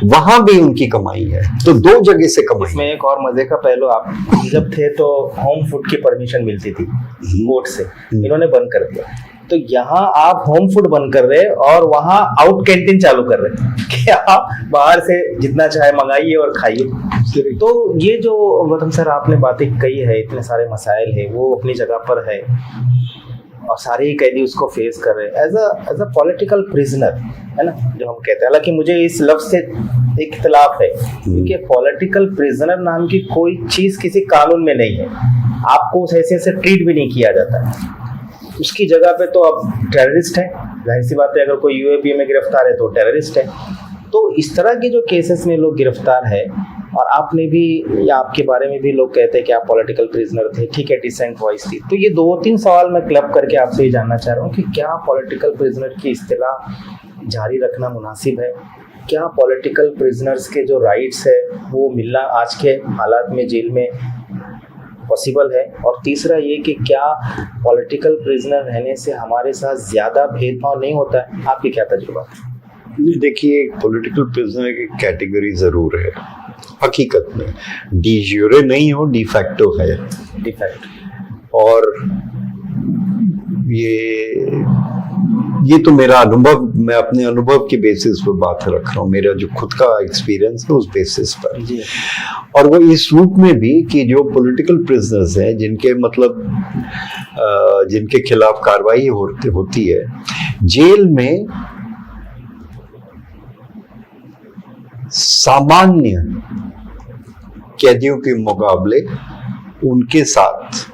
वहां भी उनकी कमाई है। तो दो जगह से कमाई। इसमें एक और मजे का पहलू, आप जब थे तो होम फूड की परमिशन मिलती थी कोर्ट से, इन्होंने बंद कर दिया। तो यहाँ आप होम फूड बंद कर रहे और वहाँ आउट कैंटीन चालू कर रहे कि आप बाहर से जितना चाहे मंगाइए और खाइए। तो ये जो गौतम सर आपने बातें कही है, इतने सारे मसाइल है, वो अपनी जगह पर है और सारे ही कैदी उसको फेस कर रहे हैं एज अ पॉलिटिकल प्रिजनर, है ना, जो हम कहते हैं। हालांकि मुझे इस लफ्ज से इख्तिलाफ है, क्योंकि पॉलिटिकल प्रिजनर नाम की कोई चीज किसी कानून में नहीं है। आपको उस हैसियत से ट्रीट भी नहीं किया जाता है। उसकी जगह पे तो अब टेररिस्ट है, जाहिर सी बात है, अगर कोई यूएपी में गिरफ्तार है तो टेररिस्ट है। तो इस तरह के जो केसेस में लोग गिरफ्तार है, और आपने भी या आपके बारे में भी लोग कहते हैं कि आप पॉलिटिकल प्रिजनर थे, ठीक है, डिसेंट वॉइस थी। तो ये 2-3 सवाल मैं क्लब करके आपसे ये जानना चाह रहा हूँ कि क्या पॉलिटिकल प्रिजनर की इस्तिलाह जारी रखना मुनासिब है? क्या पॉलिटिकल प्रिजनर्स के जो राइट्स है वो मिलना आज के हालात में जेल में पॉसिबल है? और तीसरा ये कि क्या पॉलिटिकल प्रिजनर रहने से हमारे साथ ज़्यादा भेदभाव नहीं होता है? आपकी क्या तजुर्बा है? देखिए, पॉलिटिकल प्रिजनर की कैटेगरी ज़रूर है हकीकत में, डी ज्यूरे नहीं हो, डी फैक्टो है। डी फैक्टो और ये तो मेरा अनुभव, मैं अपने अनुभव के बेसिस पर बात रख रहा हूँ, मेरा जो खुद का एक्सपीरियंस है उस बेसिस पर। और वो इस रूप में भी कि जो पॉलिटिकल प्रिजनर्स हैं, जिनके मतलब जिनके खिलाफ कार्रवाई होती है जेल में, सामान्य कैदियों के मुकाबले उनके साथ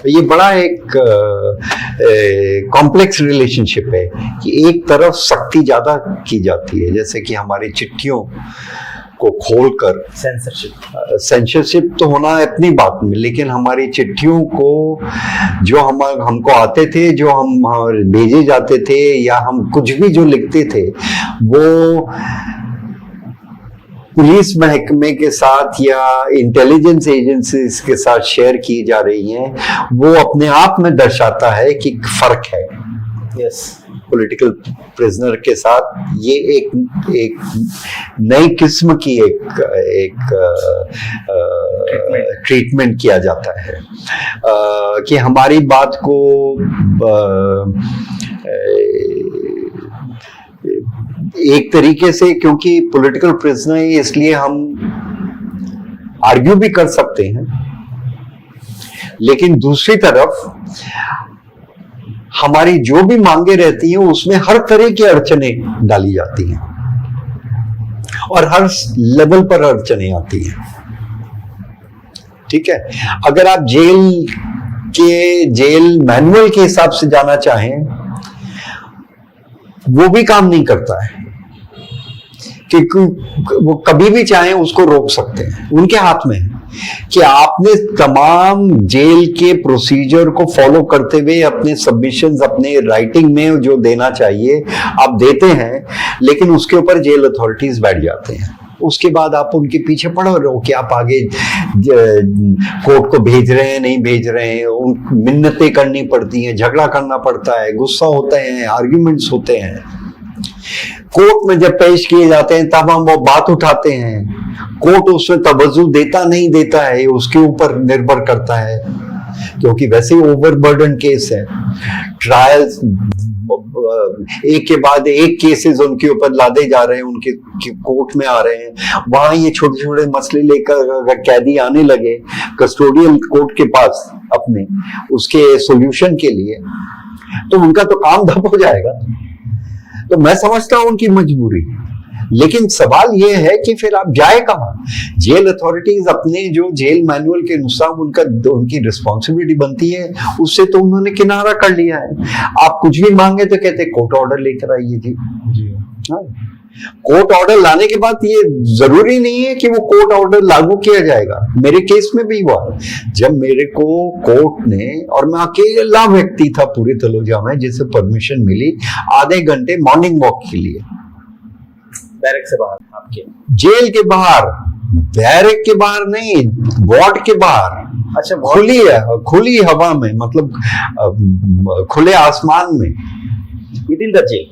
ये बड़ा एक कॉम्प्लेक्स रिलेशनशिप है कि एक तरफ सख्ती ज्यादा की जाती है, जैसे कि हमारी चिट्ठियों को खोलकर सेंसरशिप तो होना अपनी बात में, लेकिन हमारी चिट्ठियों को जो हमको आते थे, जो हम भेजे जाते थे, या हम कुछ भी जो लिखते थे वो पुलिस महकमे के साथ या इंटेलिजेंस एजेंसीज के साथ शेयर की जा रही हैं, वो अपने आप में दर्शाता है कि फर्क है। पॉलिटिकल प्रिजनर के साथ ये एक नई किस्म की एक ट्रीटमेंट किया जाता है कि हमारी बात को एक तरीके से, क्योंकि पॉलिटिकल प्रिजनर है इसलिए हम आर्ग्यू भी कर सकते हैं, लेकिन दूसरी तरफ हमारी जो भी मांगे रहती हैं उसमें हर तरह की अड़चनें डाली जाती हैं और हर लेवल पर अड़चनें आती हैं। ठीक है, अगर आप जेल मैनुअल के हिसाब से जाना चाहें, वो भी काम नहीं करता है, क्योंकि वो कभी भी चाहें उसको रोक सकते हैं। उनके हाथ में है कि आपने तमाम जेल के प्रोसीजर को फॉलो करते हुए अपने सबमिशंस, अपने राइटिंग में जो देना चाहिए आप देते हैं, लेकिन उसके ऊपर जेल अथॉरिटीज बैठ जाते हैं। उसके बाद आप उनके पीछे पड़ रहे हो कि आप आगे कोर्ट को भेज रहे हैं, नहीं भेज रहे हैं, उन मिन्नतें करनी पड़ती हैं, झगड़ा करना पड़ता है, गुस्सा होते हैं, आर्ग्यूमेंट्स होते हैं। कोर्ट में जब पेश किए जाते हैं तब हम वो बात उठाते हैं, कोर्ट उसमें तवज्जो देता नहीं देता है, उसके ऊपर निर्भर करता है, क्योंकि वैसे ही ओवरबर्डन केस है। ट्रायल्स एक के बाद एक केसेस उनके ऊपर लादे जा रहे हैं, उनके कोर्ट में आ रहे हैं। वहां ये छोटे छोटे मसले लेकर अगर कैदी आने लगे कस्टोडियल कोर्ट के पास अपने उसके सॉल्यूशन के लिए, तो उनका तो काम धप हो जाएगा। तो मैं समझता हूं उनकी मजबूरी, लेकिन सवाल यह है कि फिर आप जाए कहां? जेल अथॉरिटीज अपने जो जेल मैनुअल के अनुसार उनकी रिस्पॉन्सिबिलिटी बनती है, उससे तो उन्होंने किनारा कर लिया है। आप कुछ भी मांगे तो कहते कोर्ट ऑर्डर लेकर आइए जी। हाँ, कोर्ट ऑर्डर लाने के बाद ये जरूरी नहीं है कि वो कोर्ट ऑर्डर लागू किया जाएगा। मेरे केस में भी हुआ, जब मेरे को कोर्ट ने, और मैं अकेला व्यक्ति था पूरे तलोजा में जिसे परमिशन मिली आधे घंटे मॉर्निंग वॉक के लिए, बैरक से बाहर, आपके जेल के बाहर, बैरक के बाहर नहीं, वार्ड के बाहर। अच्छा, खुली हवा में, मतलब खुले आसमान में, within the jail.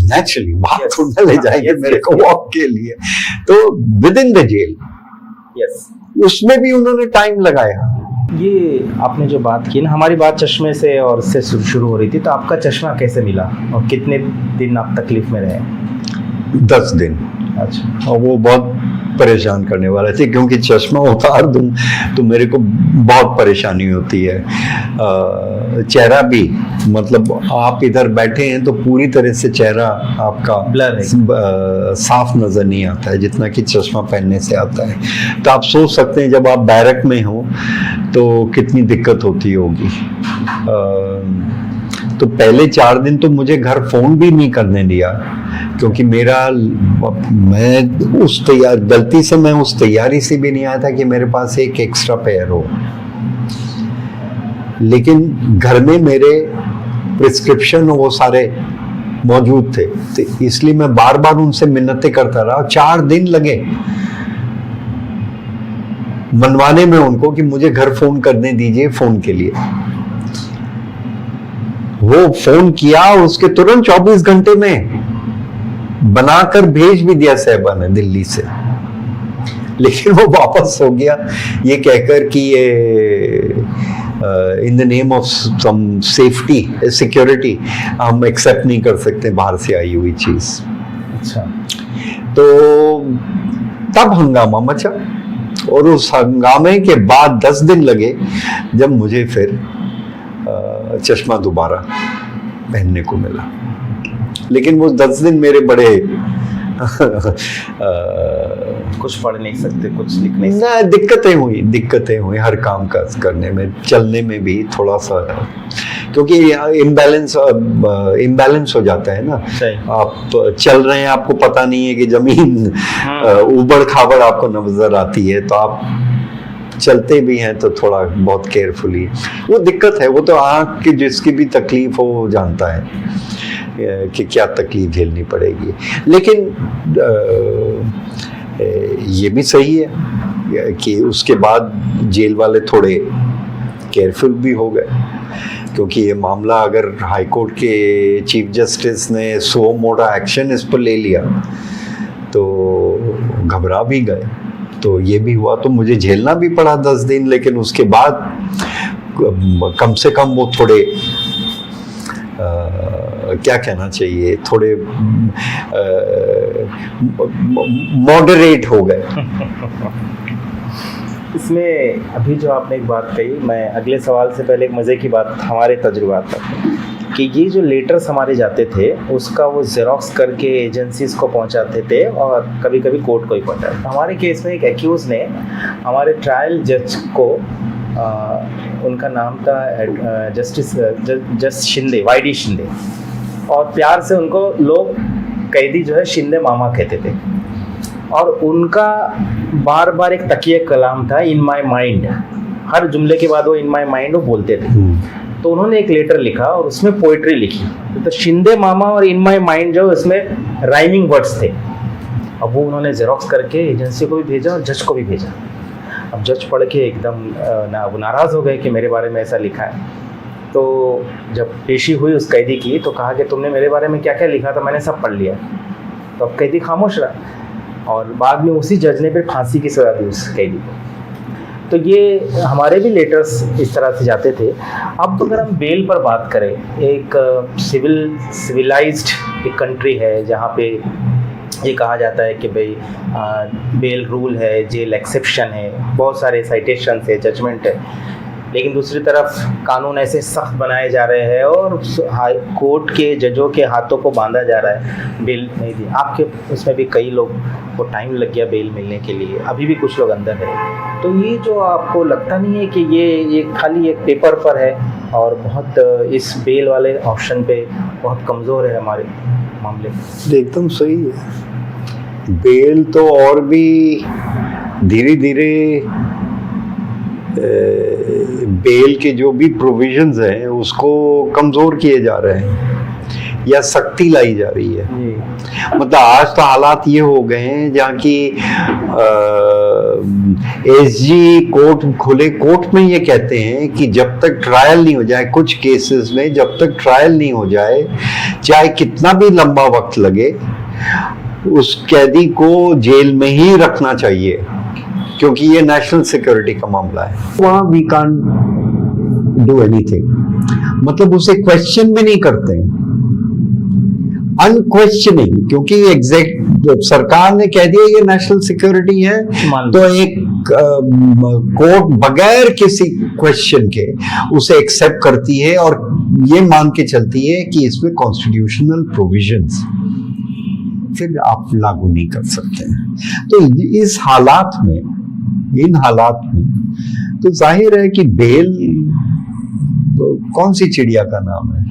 Naturally बाहर थोड़ा ले जाएंगे मेरे को वॉक के लिए, तो within the jail. Yes, उसमें भी उन्होंने टाइम लगाया। ये आपने जो बात की ना, हमारी बात चश्मे से और से शुरू हो रही थी, तो आपका चश्मा कैसे मिला और कितने दिन आप तकलीफ में रहे? 10 दिन। अच्छा। और वो बहुत परेशान करने वाला थे, क्योंकि चश्मा उतार दूं तो मेरे को बहुत परेशानी होती है। चेहरा भी, मतलब आप इधर बैठे हैं तो पूरी तरह से चेहरा आपका ब्लर है, साफ नजर नहीं आता है जितना कि चश्मा पहनने से आता है। तो आप सोच सकते हैं जब आप बैरक में हो तो कितनी दिक्कत होती होगी। तो पहले 4 दिन तो मुझे घर फोन भी नहीं करने दिया, क्योंकि गलती से मैं उस तैयारी से भी नहीं आया था कि मेरे पास एक एक्स्ट्रा पेयर हो। लेकिन घर में मेरे प्रिस्क्रिप्शन वो सारे मौजूद थे, तो इसलिए मैं बार बार उनसे मिन्नतें करता रहा। 4 दिन लगे मनवाने में उनको कि मुझे घर फोन करने दीजिए फोन के लिए। वो फोन किया, उसके तुरंत 24 घंटे में बनाकर भेज भी दिया साहिबा ने दिल्ली से, लेकिन वो वापस हो गया ये कहकर कि ये in the name of some safety security हम एक्सेप्ट नहीं कर सकते बाहर से आई हुई चीज़। अच्छा। तो तब हंगामा मचा, और उस हंगामे के बाद 10 दिन लगे जब मुझे फिर चश्मा दोबारा पहनने को मिला। लेकिन वो 10 दिन मेरे बड़े कुछ पढ़ नहीं सकते, कुछ लिख नहीं सकते। ना, दिक्कतें हुई हर काम काज करने में, चलने में भी थोड़ा सा, क्योंकि इम्बैलेंस हो जाता है ना। आप चल रहे हैं, आपको पता नहीं है कि जमीन ऊबड़ खाबड़ आपको नजर आती है, तो आप चलते भी हैं तो थोड़ा बहुत केयरफुली, वो दिक्कत है। वो तो आँख की जिसकी भी तकलीफ हो जानता है कि क्या तकलीफ झेलनी पड़ेगी। लेकिन ये भी सही है कि उसके बाद जेल वाले थोड़े केयरफुल भी हो गए, क्योंकि ये मामला अगर हाई कोर्ट के चीफ जस्टिस ने सो मोटा एक्शन इस पर ले लिया तो घबरा भी गए। तो ये भी हुआ, तो मुझे झेलना भी पड़ा 10 दिन। लेकिन उसके बाद कम से कम वो थोड़े क्या कहना चाहिए, थोड़े मॉडरेट हो गए। इसमें अभी जो आपने एक बात कही, मैं अगले सवाल से पहले एक मज़े की बात हमारे तजुर्बात तक, कि ये जो लेटर्स हमारे जाते थे उसका वो जेरोक्स करके एजेंसीज को पहुंचाते थे और कभी कभी कोर्ट को ही पहुंचाते। हमारे केस में एक एक्यूज ने हमारे ट्रायल जज को उनका नाम था जज शिंदे, वाईडी शिंदे, और प्यार से उनको लोग कैदी जो है शिंदे मामा कहते थे। और उनका बार बार एक तकिए कलाम था, इन माई माइंड। हर जुमले के बाद वो इन माई माइंड वो बोलते थे। तो उन्होंने एक लेटर लिखा और उसमें पोइट्री लिखी। तो शिंदे मामा और इन माई माइंड जो उसमें राइमिंग वर्ड्स थे। अब वो उन्होंने जेरोक्स करके एजेंसी को भी भेजा और जज को भी भेजा। अब जज पढ़ के एकदम नाराज़ हो गए कि मेरे बारे में ऐसा लिखा है। तो जब पेशी हुई उस कैदी की तो कहा कि तुमने मेरे बारे में क्या क्या लिखा था, मैंने सब पढ़ लिया। तो अब कैदी खामोश रहा और बाद में उसी जज ने फिर फांसी की सज़ा दी उस कैदी को। तो ये हमारे भी लेटर्स इस तरह से जाते थे। अब अगर हम बेल पर बात करें, एक सिविलाइज्ड एक कंट्री है जहाँ पे ये कहा जाता है कि भाई बेल रूल है, जेल एक्सेप्शन है, बहुत सारे साइटेशंस है, जजमेंट है। लेकिन दूसरी तरफ कानून ऐसे सख्त बनाए जा रहे हैं और हाई कोर्ट के जजों के हाथों को बांधा जा रहा है, बेल नहीं दी। आपके उसमें भी कई लोग को टाइम लग गया बेल मिलने के लिए, अभी भी कुछ लोग अंदर है। तो ये जो आपको लगता नहीं है कि ये खाली एक पेपर पर है और बहुत इस बेल वाले ऑप्शन पे बहुत कमज़ोर है हमारे मामले? एकदम सही है। बेल तो और भी धीरे धीरे बेल के जो भी प्रोविजंस हैं उसको कमज़ोर किए जा रहे हैं या सख्ती लाई जा रही है। मतलब आज तो हालात ये हो गए हैं जहाँ की एसजी कोर्ट खुले कोर्ट में ये कहते हैं कि जब तक ट्रायल नहीं हो जाए, कुछ केसेस में जब तक ट्रायल नहीं हो जाए, चाहे कितना भी लंबा वक्त लगे, उस कैदी को जेल में ही रखना चाहिए, क्योंकि ये नेशनल सिक्योरिटी का मामला है। वहाँ वी कांट डू एनीथिंग, मतलब उसे क्वेश्चन भी नहीं करते, अनक्वेश्चनिंग, क्योंकि एग्जैक्ट सरकार ने कह दिया ये नेशनल सिक्योरिटी है, तो एक कोर्ट बगैर किसी क्वेश्चन के उसे एक्सेप्ट करती है और ये मान के चलती है कि इसमें कॉन्स्टिट्यूशनल प्रोविजंस, फिर आप लागू नहीं कर सकते हैं। तो इस हालात में, इन हालात में तो जाहिर है कि बेल कौन सी चिड़िया का नाम है।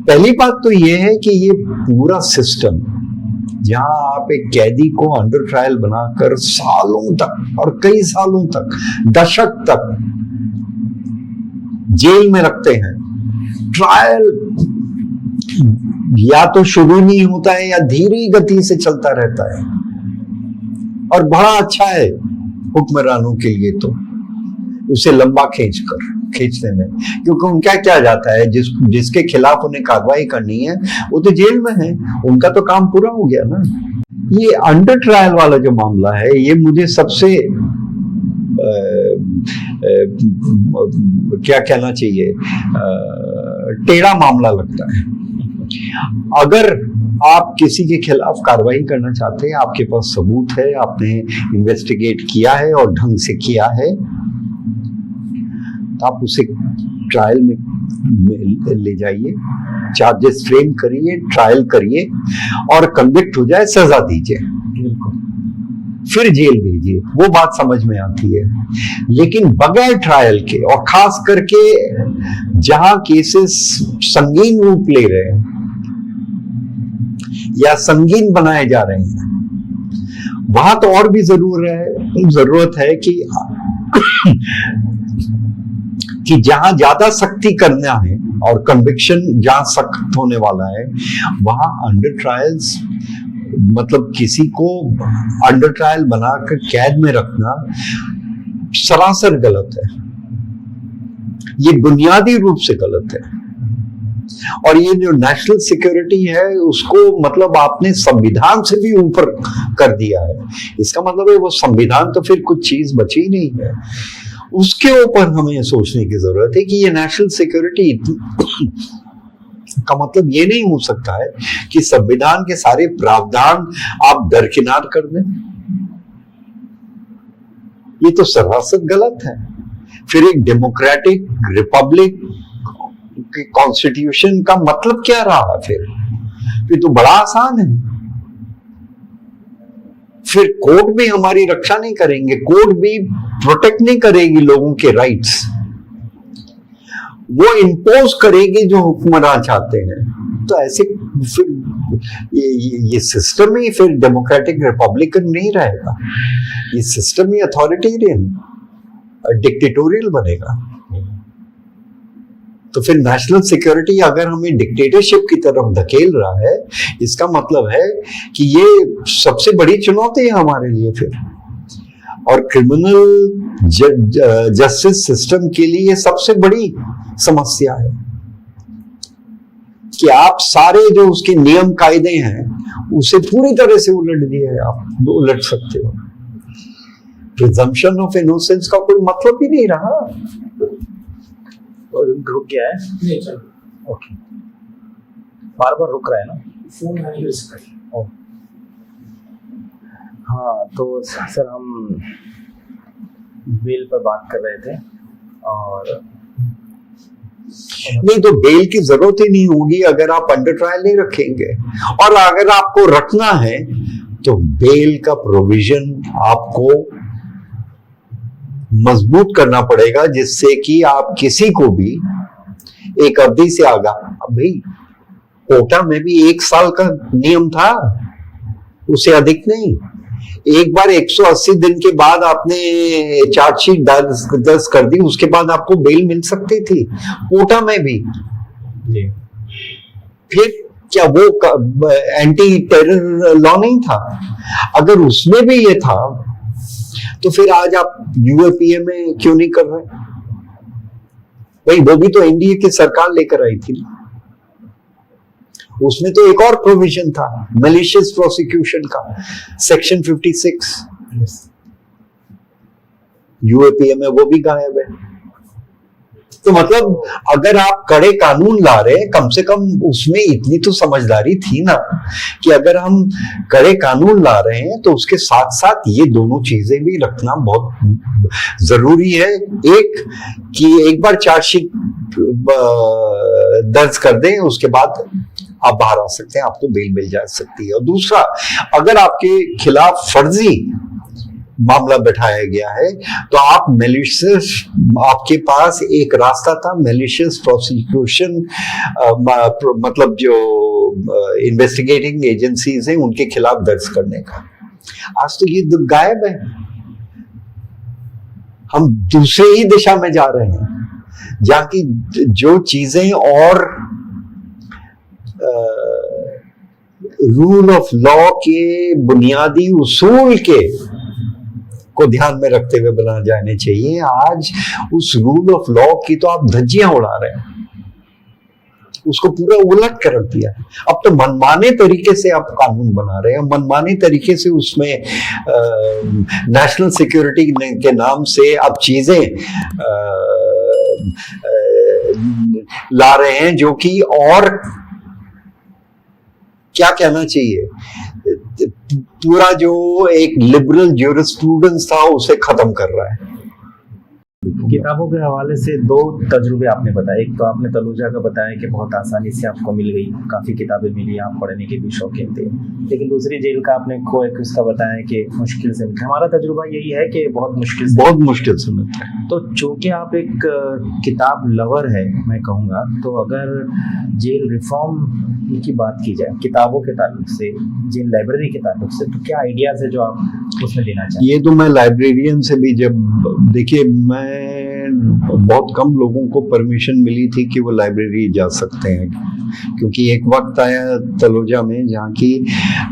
पहली बात तो ये है कि ये पूरा सिस्टम जहां आप एक कैदी को अंडर ट्रायल बनाकर सालों तक और कई सालों तक, दशक तक जेल में रखते हैं, ट्रायल या तो शुरू नहीं होता है या धीमी गति से चलता रहता है, और बड़ा अच्छा है हुक्मरानों के लिए तो उसे लंबा खींचने में, क्योंकि उनका क्या जाता है, जिसके खिलाफ उन्हें कार्रवाई करनी है वो तो जेल में है, उनका तो काम पूरा हो गया ना। ये अंडर ट्रायल वाला जो मामला है, ये मुझे सबसे क्या कहना चाहिए, टेढ़ा मामला लगता है। अगर आप किसी के खिलाफ कार्रवाई करना चाहते हैं, आपके पास सबूत है, आपने इन्वेस्टिगेट किया है और ढंग से किया है, तो आप उसे ट्रायल में ले जाइए, चार्जेस फ्रेम करिए, ट्रायल करिए और कन्विक्ट हो जाए, सजा दीजिए, फिर जेल भेजिए, वो बात समझ में आती है। लेकिन बगैर ट्रायल के, और खास करके जहां केसेस संगीन रूप ले रहे हैं या संगीन बनाए जा रहे हैं, वहां तो और भी जरूरत है कि जहां ज्यादा सख्ती करना है और कन्विक्शन जहां सख्त होने वाला है, वहां अंडर ट्रायल्स, मतलब किसी को अंडर ट्रायल बनाकर कैद में रखना सरासर गलत है। ये बुनियादी रूप से गलत है। और ये जो नेशनल सिक्योरिटी है, उसको मतलब आपने संविधान से भी ऊपर कर दिया है। इसका मतलब है वो संविधान तो फिर कुछ चीज बची ही नहीं है। उसके ऊपर हमें सोचने की जरूरत है कि ये नेशनल सिक्योरिटी का मतलब ये नहीं हो सकता है कि संविधान के सारे प्रावधान आप दरकिनार कर दें। ये तो सरासर गलत है। फिर एक डेमोक्रेटिक रिपब्लिक के कॉन्स्टिट्यूशन का मतलब क्या रहा? फिर तो बड़ा आसान है। फिर कोर्ट भी हमारी रक्षा नहीं करेंगे, कोर्ट भी प्रोटेक्ट नहीं करेगी लोगों के राइट्स, वो इंपोज करेगी जो हुक्मरान चाहते हैं। तो ऐसे फिर ये सिस्टम ही फिर डेमोक्रेटिक रिपब्लिकन नहीं रहेगा, ये सिस्टम ही अथॉरिटेरियन डिक्टेटोरियल बनेगा। तो फिर नेशनल सिक्योरिटी अगर हमें डिक्टेटरशिप की तरफ धकेल रहा है, इसका मतलब है कि ये सबसे बड़ी चुनौती है हमारे लिए फिर। और क्रिमिनल जस्टिस सिस्टम के लिए सबसे बड़ी समस्या है कि आप सारे जो उसके नियम कायदे हैं उसे पूरी तरह से उलट दिए हैं। आप उलट सकते हो, प्रिजम्पशन ऑफ इनोसेंस का कोई मतलब ही नहीं रहा। और रुक गया है? नहीं चल, ओके, बार बार रुक रहा है ना फोन आने की स्क्रीन। हाँ, तो सर हम बेल पर बात कर रहे थे और नहीं, तो बेल की जरूरत ही नहीं होगी अगर आप अंडर ट्रायल नहीं रखेंगे। और अगर आपको रखना है तो बेल का प्रोविजन आपको मजबूत करना पड़ेगा, जिससे कि आप किसी को भी एक अवधि से आगा, भाई कोटा में भी 1 साल का नियम था, उसे अधिक नहीं। एक बार 180 दिन के बाद आपने चार्जशीट दर्ज कर दी, उसके बाद आपको बेल मिल सकती थी कोटा में भी। फिर क्या वो एंटी टेरर लॉ नहीं था? अगर उसमें भी ये था तो फिर आज आप यूएपीए में क्यों नहीं कर रहे? भाई वो भी तो एनडीए की सरकार लेकर आई थी, उसमें तो एक और प्रोविजन था मैलिशियस प्रोसिक्यूशन का, सेक्शन 56। यूएपीए में वो भी गायब है। तो मतलब अगर आप कड़े कानून ला रहे हैं, कम से कम उसमें इतनी तो समझदारी थी ना कि अगर हम कड़े कानून ला रहे हैं तो उसके साथ साथ ये दोनों चीजें भी रखना बहुत जरूरी है। एक कि एक बार चार्जशीट दर्ज कर दें, उसके बाद आप बाहर आ सकते हैं, आपको बेल मिल जा सकती है। और दूसरा, अगर आपके खिलाफ फर्जी मामला बैठाया गया है तो आप मैलिशियस, आपके पास एक रास्ता था मैलिशियस प्रोसिक्यूशन, मतलब जो इन्वेस्टिगेटिंग एजेंसीज हैं उनके खिलाफ दर्ज करने का। आज तो ये गायब है। हम दूसरे ही दिशा में जा रहे हैं, जहां की जो चीजें और रूल ऑफ लॉ के बुनियादी उसूल के को ध्यान में रखते हुए बनाए जाने चाहिए, आज उस रूल ऑफ लॉ की तो आप धज्जियां उड़ा रहे हैं। उसको पूरा उलट कर रख दिया। अब तो मनमाने तरीके से आप कानून बना रहे हैं, मनमाने तरीके से उसमें नेशनल सिक्योरिटी के नाम से आप चीजें ला रहे हैं जो कि, और क्या कहना चाहिए, पूरा जो एक लिबरल ज्यूरिस्प्रूडेंस था उसे खत्म कर रहा है। किताबों के हवाले से दो तजुर्बे आपने बताए। एक तो आपने तलुजा का बताया कि बहुत आसानी से आपको मिल गई, काफ़ी किताबें मिली, आप पढ़ने के भी शौकीन थे। लेकिन दूसरी जेल का आपने को एक उसका बताया कि मुश्किल से मिलता है। हमारा तजुर्बा यही है कि बहुत मुश्किल से मिलता है। तो चूँकि आप एक किताब लवर है, मैं कहूँगा, तो अगर जेल रिफॉर्म की बात की जाए किताबों के ताल्लुक से, जेल लाइब्रेरी के ताल्लुक से, तो क्या आइडियाज़ है जो आप उसमें देना चाहें? ये तो मैं लाइब्रेरियन से भी, जब देखिए मैं बहुत कम लोगों को परमिशन मिली थी कि वो लाइब्रेरी जा सकते हैं, क्योंकि एक वक्त आया तलोजा में जहाँ की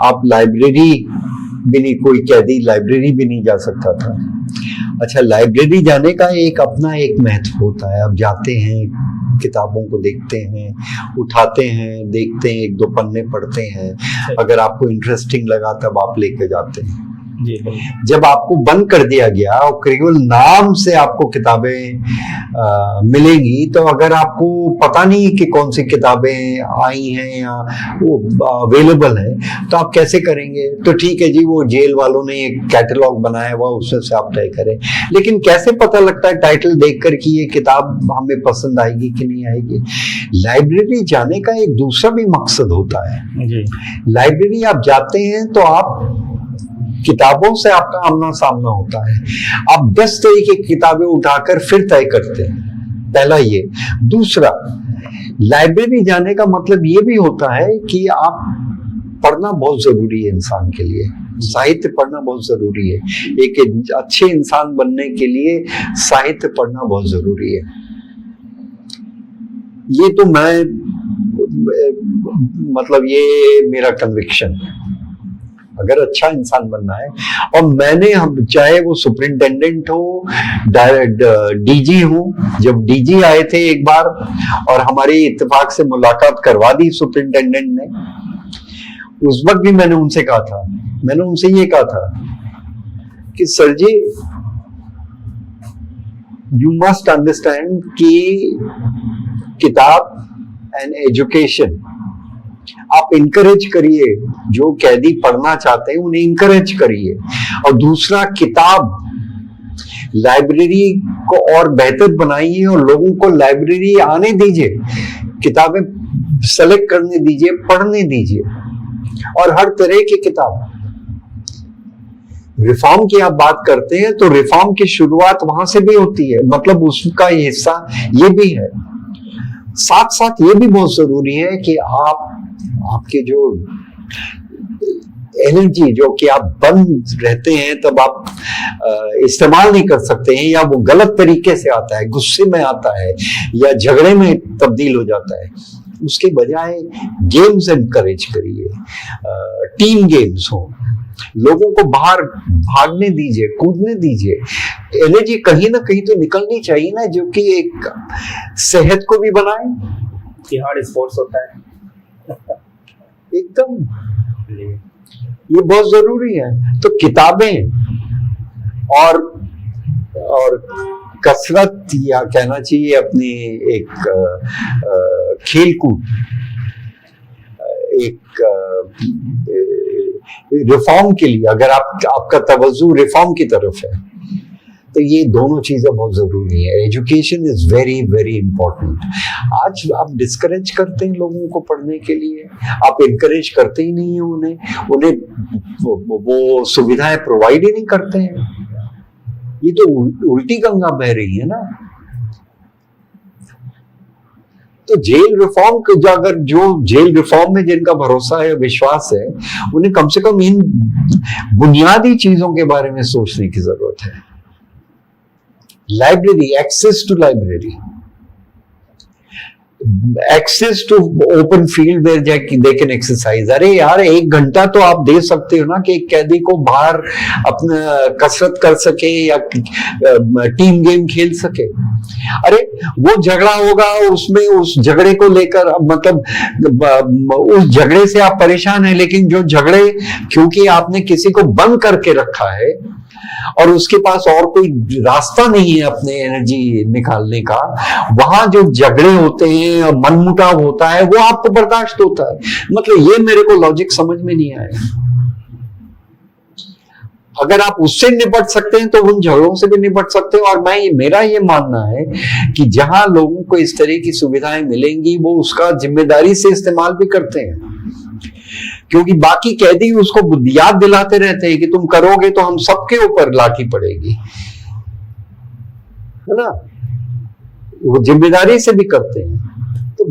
आप लाइब्रेरी भी नहीं, कोई कैदी लाइब्रेरी भी नहीं जा सकता था। अच्छा, लाइब्रेरी जाने का एक अपना एक महत्व होता है। आप जाते हैं, किताबों को देखते हैं, उठाते हैं, देखते हैं, एक दो पन्ने पढ़ते हैं, अगर आपको इंटरेस्टिंग लगा तब आप लेके जाते हैं। जब आपको बंद कर दिया गया और केवल नाम से आपको किताबें मिलेंगी, तो अगर आपको पता नहीं कि कौन सी किताबें आई हैं या वो अवेलेबल है, तो आप कैसे करेंगे? तो ठीक है जी, वो जेल वालों ने एक कैटलॉग बनाया हुआ, उसमें से आप तय करें। लेकिन कैसे पता लगता है टाइटल देखकर कि ये किताब हमें पसंद आएगी कि नहीं आएगी? लाइब्रेरी जाने का एक दूसरा भी मकसद होता है जी। लाइब्रेरी आप जाते हैं तो आप किताबों से आपका आमना सामना होता है। आप 10 तरह की किताबें उठाकर फिर तय करते हैं, पहला ये। दूसरा, लाइब्रेरी जाने का मतलब ये भी होता है कि आप पढ़ना बहुत जरूरी है इंसान के लिए। साहित्य पढ़ना बहुत जरूरी है। एक अच्छे इंसान बनने के लिए साहित्य पढ़ना बहुत जरूरी है। ये तो मैं मतलब ये मेरा कन्विक्शन है। अगर अच्छा इंसान बनना है, और मैंने, हम चाहे वो सुपरिंटेंडेंट हो, डीजी हो, जब डीजी आए थे एक बार और हमारी इत्तेफाक से मुलाकात करवा दी सुपरिंटेंडेंट ने, उस वक्त भी मैंने उनसे ये कहा था कि sir ji, you must understand कि किताब एंड एजुकेशन आप इंकरेज करिए, जो कैदी पढ़ना चाहते हैं उन्हें इंकरेज करिए। और दूसरा, किताब लाइब्रेरी को और बेहतर बनाइए और लोगों को लाइब्रेरी आने दीजिए, किताबें सेलेक्ट करने दीजिए, पढ़ने दीजिए, और हर तरह की किताब। रिफॉर्म की आप बात करते हैं तो रिफॉर्म की शुरुआत वहां से भी होती है, मतलब उसका हिस्सा ये भी है। साथ साथ ये भी बहुत जरूरी है कि आपके जो एनर्जी, जो कि आप बंद रहते हैं तब आप इस्तेमाल नहीं कर सकते हैं, या वो गलत तरीके से आता है, गुस्से में आता है या झगड़े में तब्दील हो जाता है, उसके बजाय गेम्स एनकरेज करिए, टीम गेम्स हो, लोगों को बाहर भागने दीजिए, कूदने दीजिए। एनर्जी कहीं ना कहीं तो निकलनी चाहिए ना, जो कि एक सेहत को भी बनाए। कि हार्ड स्पोर्ट्स होता है एकदम, ये बहुत जरूरी है। तो किताबें और कसरत, या कहना चाहिए अपनी एक खेलकूद, एक रिफॉर्म के लिए, अगर आपका तवज्जो रिफॉर्म की तरफ है, तो ये दोनों चीजें बहुत जरूरी है। Education is very very important. आज आप डिस्करेज करते हैं लोगों को पढ़ने के लिए, आप इनकरेज करते ही नहीं है उन्हें वो सुविधाएं प्रोवाइड ही नहीं करते हैं। ये तो उल्टी गंगा बह रही है ना। तो जेल रिफॉर्म, अगर जो जेल रिफॉर्म में जिनका भरोसा है, विश्वास है, उन्हें कम से कम इन बुनियादी चीजों के बारे में सोचने की जरूरत है। Library, access to library, access to open field where they can exercise. अरे यार 1 घंटा तो आप दे सकते हो ना कि एक कैदी को बाहर अपना कसरत कर सके या टीम गेम खेल सके। अरे वो झगड़ा होगा, उसमें उस झगड़े को लेकर मतलब उस झगड़े से आप परेशान हैं, लेकिन जो झगड़े क्योंकि आपने किसी को बंद करके रखा है और उसके पास और कोई रास्ता नहीं है अपने एनर्जी निकालने का, वहां जो झगड़े होते हैं और मनमुटाव होता है वो आपको बर्दाश्त होता है। मतलब ये मेरे को लॉजिक समझ में नहीं आया। अगर आप उससे निपट सकते हैं तो उन झगड़ों से भी निपट सकते हो। और मेरा ये मानना है कि जहां लोगों को इस तरह की सुविधाएं मिलेंगी वो उसका जिम्मेदारी से इस्तेमाल भी करते हैं, क्योंकि बाकी कैदी उसको याद दिलाते रहते हैं कि तुम करोगे तो हम सबके ऊपर लाठी पड़ेगी, है ना। वो जिम्मेदारी से भी करते हैं। तो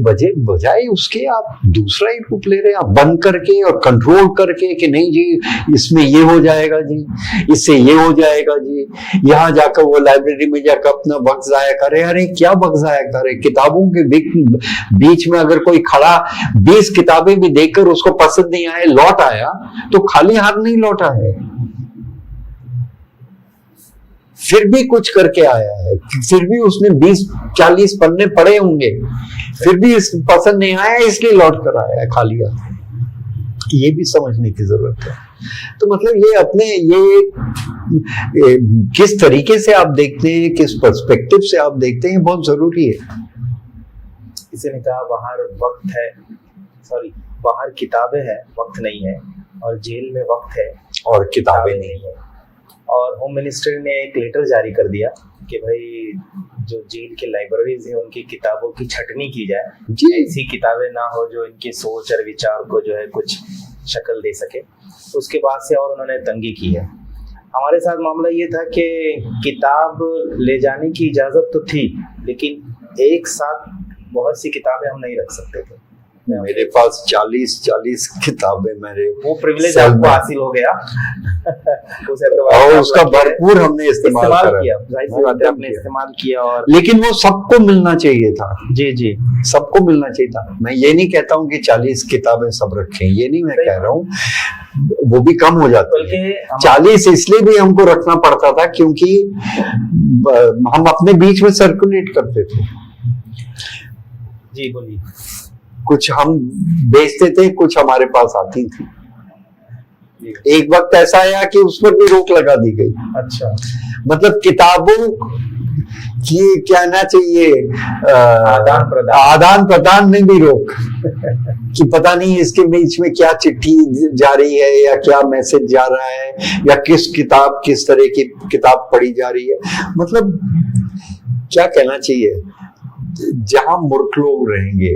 बजाय उसके आप दूसरा ही रूप ले रहे हैं, आप बंद करके और कंट्रोल करके कि नहीं जी इसमें ये हो जाएगा जी, इससे ये हो जाएगा जी, यहां जाकर वो लाइब्रेरी में जाकर अपना वक्त जाया करे। अरे क्या वक्त जाया करे? किताबों के बीच में अगर कोई खड़ा 20 किताबें भी देखकर उसको पसंद नहीं आए, लौट आया, तो खाली हाथ नहीं लौटा है, फिर भी कुछ करके आया है, फिर भी उसने 20-40 पन्ने पढ़े होंगे, फिर भी पसंद नहीं आया इसलिए लौट कर आया है खाली हाथ। ये भी समझने की जरूरत है। तो मतलब ये अपने ये किस तरीके से आप देखते हैं, किस पर्सपेक्टिव से आप देखते हैं, बहुत जरूरी है। किसी ने कहा बाहर किताबें हैं, वक्त नहीं है, और जेल में वक्त है और किताबें नहीं है। और होम मिनिस्टर ने एक लेटर जारी कर दिया कि भाई जो जेल के लाइब्रेरीज हैं उनकी किताबों की छटनी की जाए, ऐसी किताबें ना हो जो इनकी सोच और विचार को जो है कुछ शक्ल दे सके। उसके बाद से और उन्होंने तंगी की है। हमारे साथ मामला ये था कि किताब ले जाने की इजाज़त तो थी, लेकिन एक साथ बहुत सी किताबें हम नहीं रख सकते थे। मेरे पास 40 किताबें, मेरे वो प्रिविलेज आपको हासिल हो गया और उसका भरपूर हमने इस्तेमाल किया। जाहिर सी बात है आपने इस्तेमाल किया, और लेकिन वो सबको मिलना चाहिए था। जी सबको मिलना चाहिए था। मैं ये नहीं कहता हूँ कि 40 किताबें सब रखें, ये नहीं मैं कह रहा हूँ, वो भी कम हो जाता है। 40 इसलिए भी हमको रखना पड़ता था क्योंकि हम अपने बीच में सर्कुलेट करते थे। जी बोलिए। कुछ हम बेचते थे, कुछ हमारे पास आती थी। एक वक्त ऐसा आया कि उस पर भी रोक लगा दी गई। अच्छा, मतलब किताबों की कहना चाहिए आदान प्रदान में भी रोक कि पता नहीं इसके बीच में क्या चिट्ठी जा रही है या क्या मैसेज जा रहा है या किस तरह की किताब पढ़ी जा रही है। मतलब क्या कहना चाहिए, जहां मूर्ख लोग रहेंगे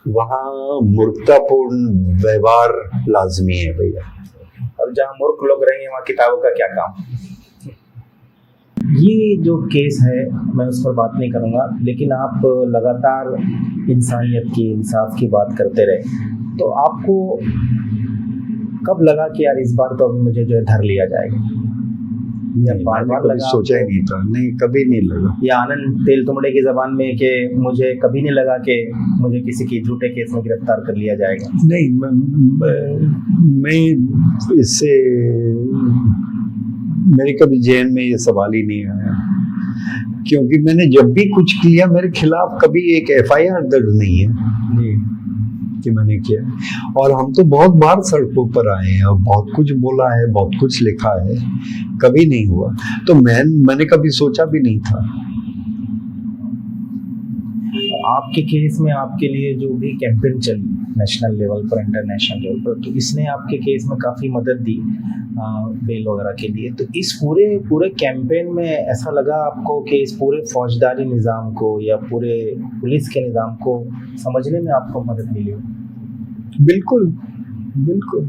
वहां मूर्खतापूर्ण व्यवहार लाजमी है भैया। और जहां मूर्ख लोग रहेंगे वहां किताबों का क्या काम। ये जो केस है मैं उस पर बात नहीं करूंगा, लेकिन आप लगातार इंसानियत की, इंसाफ की बात करते रहे, तो आपको कब लगा कि यार इस बार तो मुझे जो है धर लिया जाएगा? बार कभी सोचा ही नहीं था। नहीं, कभी नहीं लगा। या आनंद तेल तुमड़े की जबान में कि मुझे कभी नहीं लगा कि मुझे किसी की झूठे केस में गिरफ्तार कर लिया जाएगा? नहीं, मैं इससे मेरे कभी जहन में ये सवाल ही नहीं आया, क्योंकि मैंने जब भी कुछ किया मेरे खिलाफ कभी एक FIR दर्ज नहीं है कि मैंने किया। और हम तो बहुत बार सड़कों पर आए हैं और बहुत कुछ बोला है, बहुत कुछ लिखा है, कभी नहीं हुआ। तो मैंने कभी सोचा भी नहीं था। आपके केस में आपके लिए जो भी कैंपेन चली नेशनल लेवल पर, इंटरनेशनल लेवल पर, तो इसने आपके केस में काफ़ी मदद दी बेल वगैरह के लिए। तो इस पूरे कैंपेन में ऐसा लगा आपको कि इस पूरे फौजदारी निज़ाम को या पूरे पुलिस के निज़ाम को समझने में आपको मदद मिली? बिल्कुल बिल्कुल।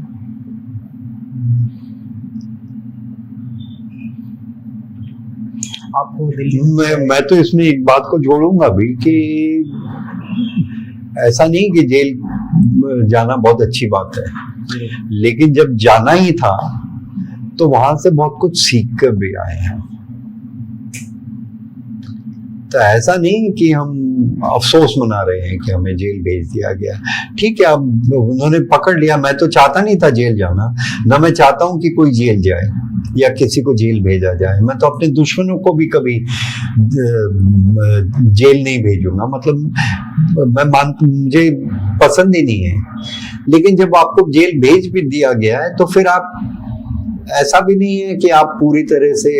आपको दिल्ली मैं तो इसमें एक बात को जोड़ूंगा भी कि ऐसा नहीं कि जेल जाना बहुत अच्छी बात है, लेकिन जब जाना ही था तो वहां से बहुत कुछ सीख कर भी आए हैं। तो ऐसा नहीं कि हम अफसोस मना रहे हैं कि हमें जेल भेज दिया गया। ठीक है, अब उन्होंने पकड़ लिया, मैं तो चाहता नहीं था जेल जाना, ना मैं चाहता हूं कि कोई जेल जाए या किसी को जेल भेजा जाए। मैं तो अपने दुश्मनों को भी कभी जेल नहीं भेजूंगा, मतलब मुझे पसंद ही नहीं है। लेकिन जब आपको जेल भेज भी दिया गया है तो फिर आप, ऐसा भी नहीं है कि आप पूरी तरह से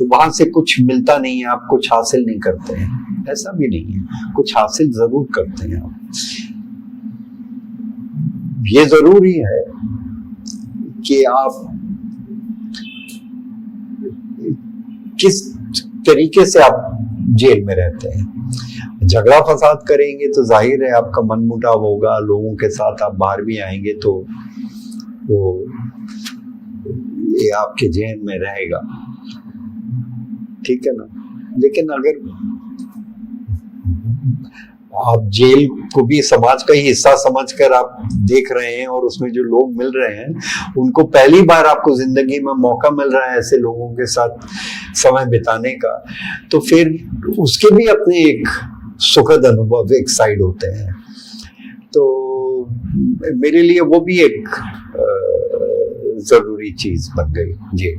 वहां से कुछ मिलता नहीं है, आप कुछ हासिल नहीं करते हैं, ऐसा भी नहीं है, कुछ हासिल जरूर करते हैं आप। ये जरूरी है कि आप किस तरीके से आप जेल में रहते हैं। झगड़ा फसाद करेंगे तो जाहिर है आपका मनमुटाव होगा लोगों के साथ, आप बाहर भी आएंगे तो वो ये आपके जेहन में रहेगा, ठीक है ना। लेकिन अगर आप जेल को भी समाज का ही हिस्सा समझकर आप देख रहे हैं और उसमें जो लोग मिल रहे हैं उनको पहली बार आपको जिंदगी में मौका मिल रहा है ऐसे लोगों के साथ समय बिताने का, तो फिर उसके भी अपने एक सुखद अनुभव एक साइड होते हैं। तो मेरे लिए वो भी एक जरूरी चीज बन गई जी।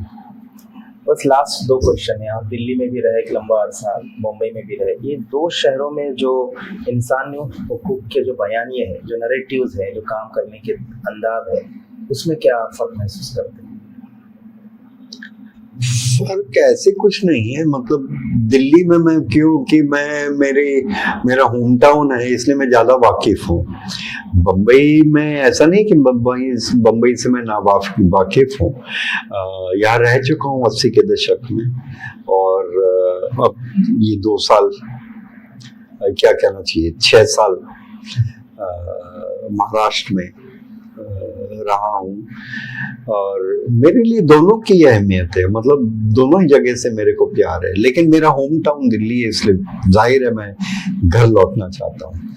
बस लास्ट 2 क्वेश्चन है। आप दिल्ली में भी रहे एक लंबा अरसा, मुंबई में भी रहे, ये 2 शहरों में जो इंसानी हुकूक के जो बयानिए हैं, जो नरेटिव्स हैं, जो काम करने के अंदाज है, उसमें क्या फर्क महसूस करते हैं? फर्क ऐसे कुछ नहीं है, मतलब दिल्ली में मैं क्योंकि मेरा होम टाउन है इसलिए मैं ज्यादा वाकिफ हूँ। बम्बई में ऐसा नहीं कि बम्बई से मैं ना वाकिफ हूँ, यहाँ रह चुका हूँ 80 के दशक में, और अब ये 2 साल क्या कहना चाहिए 6 साल महाराष्ट्र में रहा हूँ। और मेरे लिए दोनों की अहमियत है, मतलब दोनों ही जगह से मेरे को प्यार है, लेकिन मेरा होम टाउन दिल्ली है इसलिए जाहिर है मैं घर लौटना चाहता हूँ।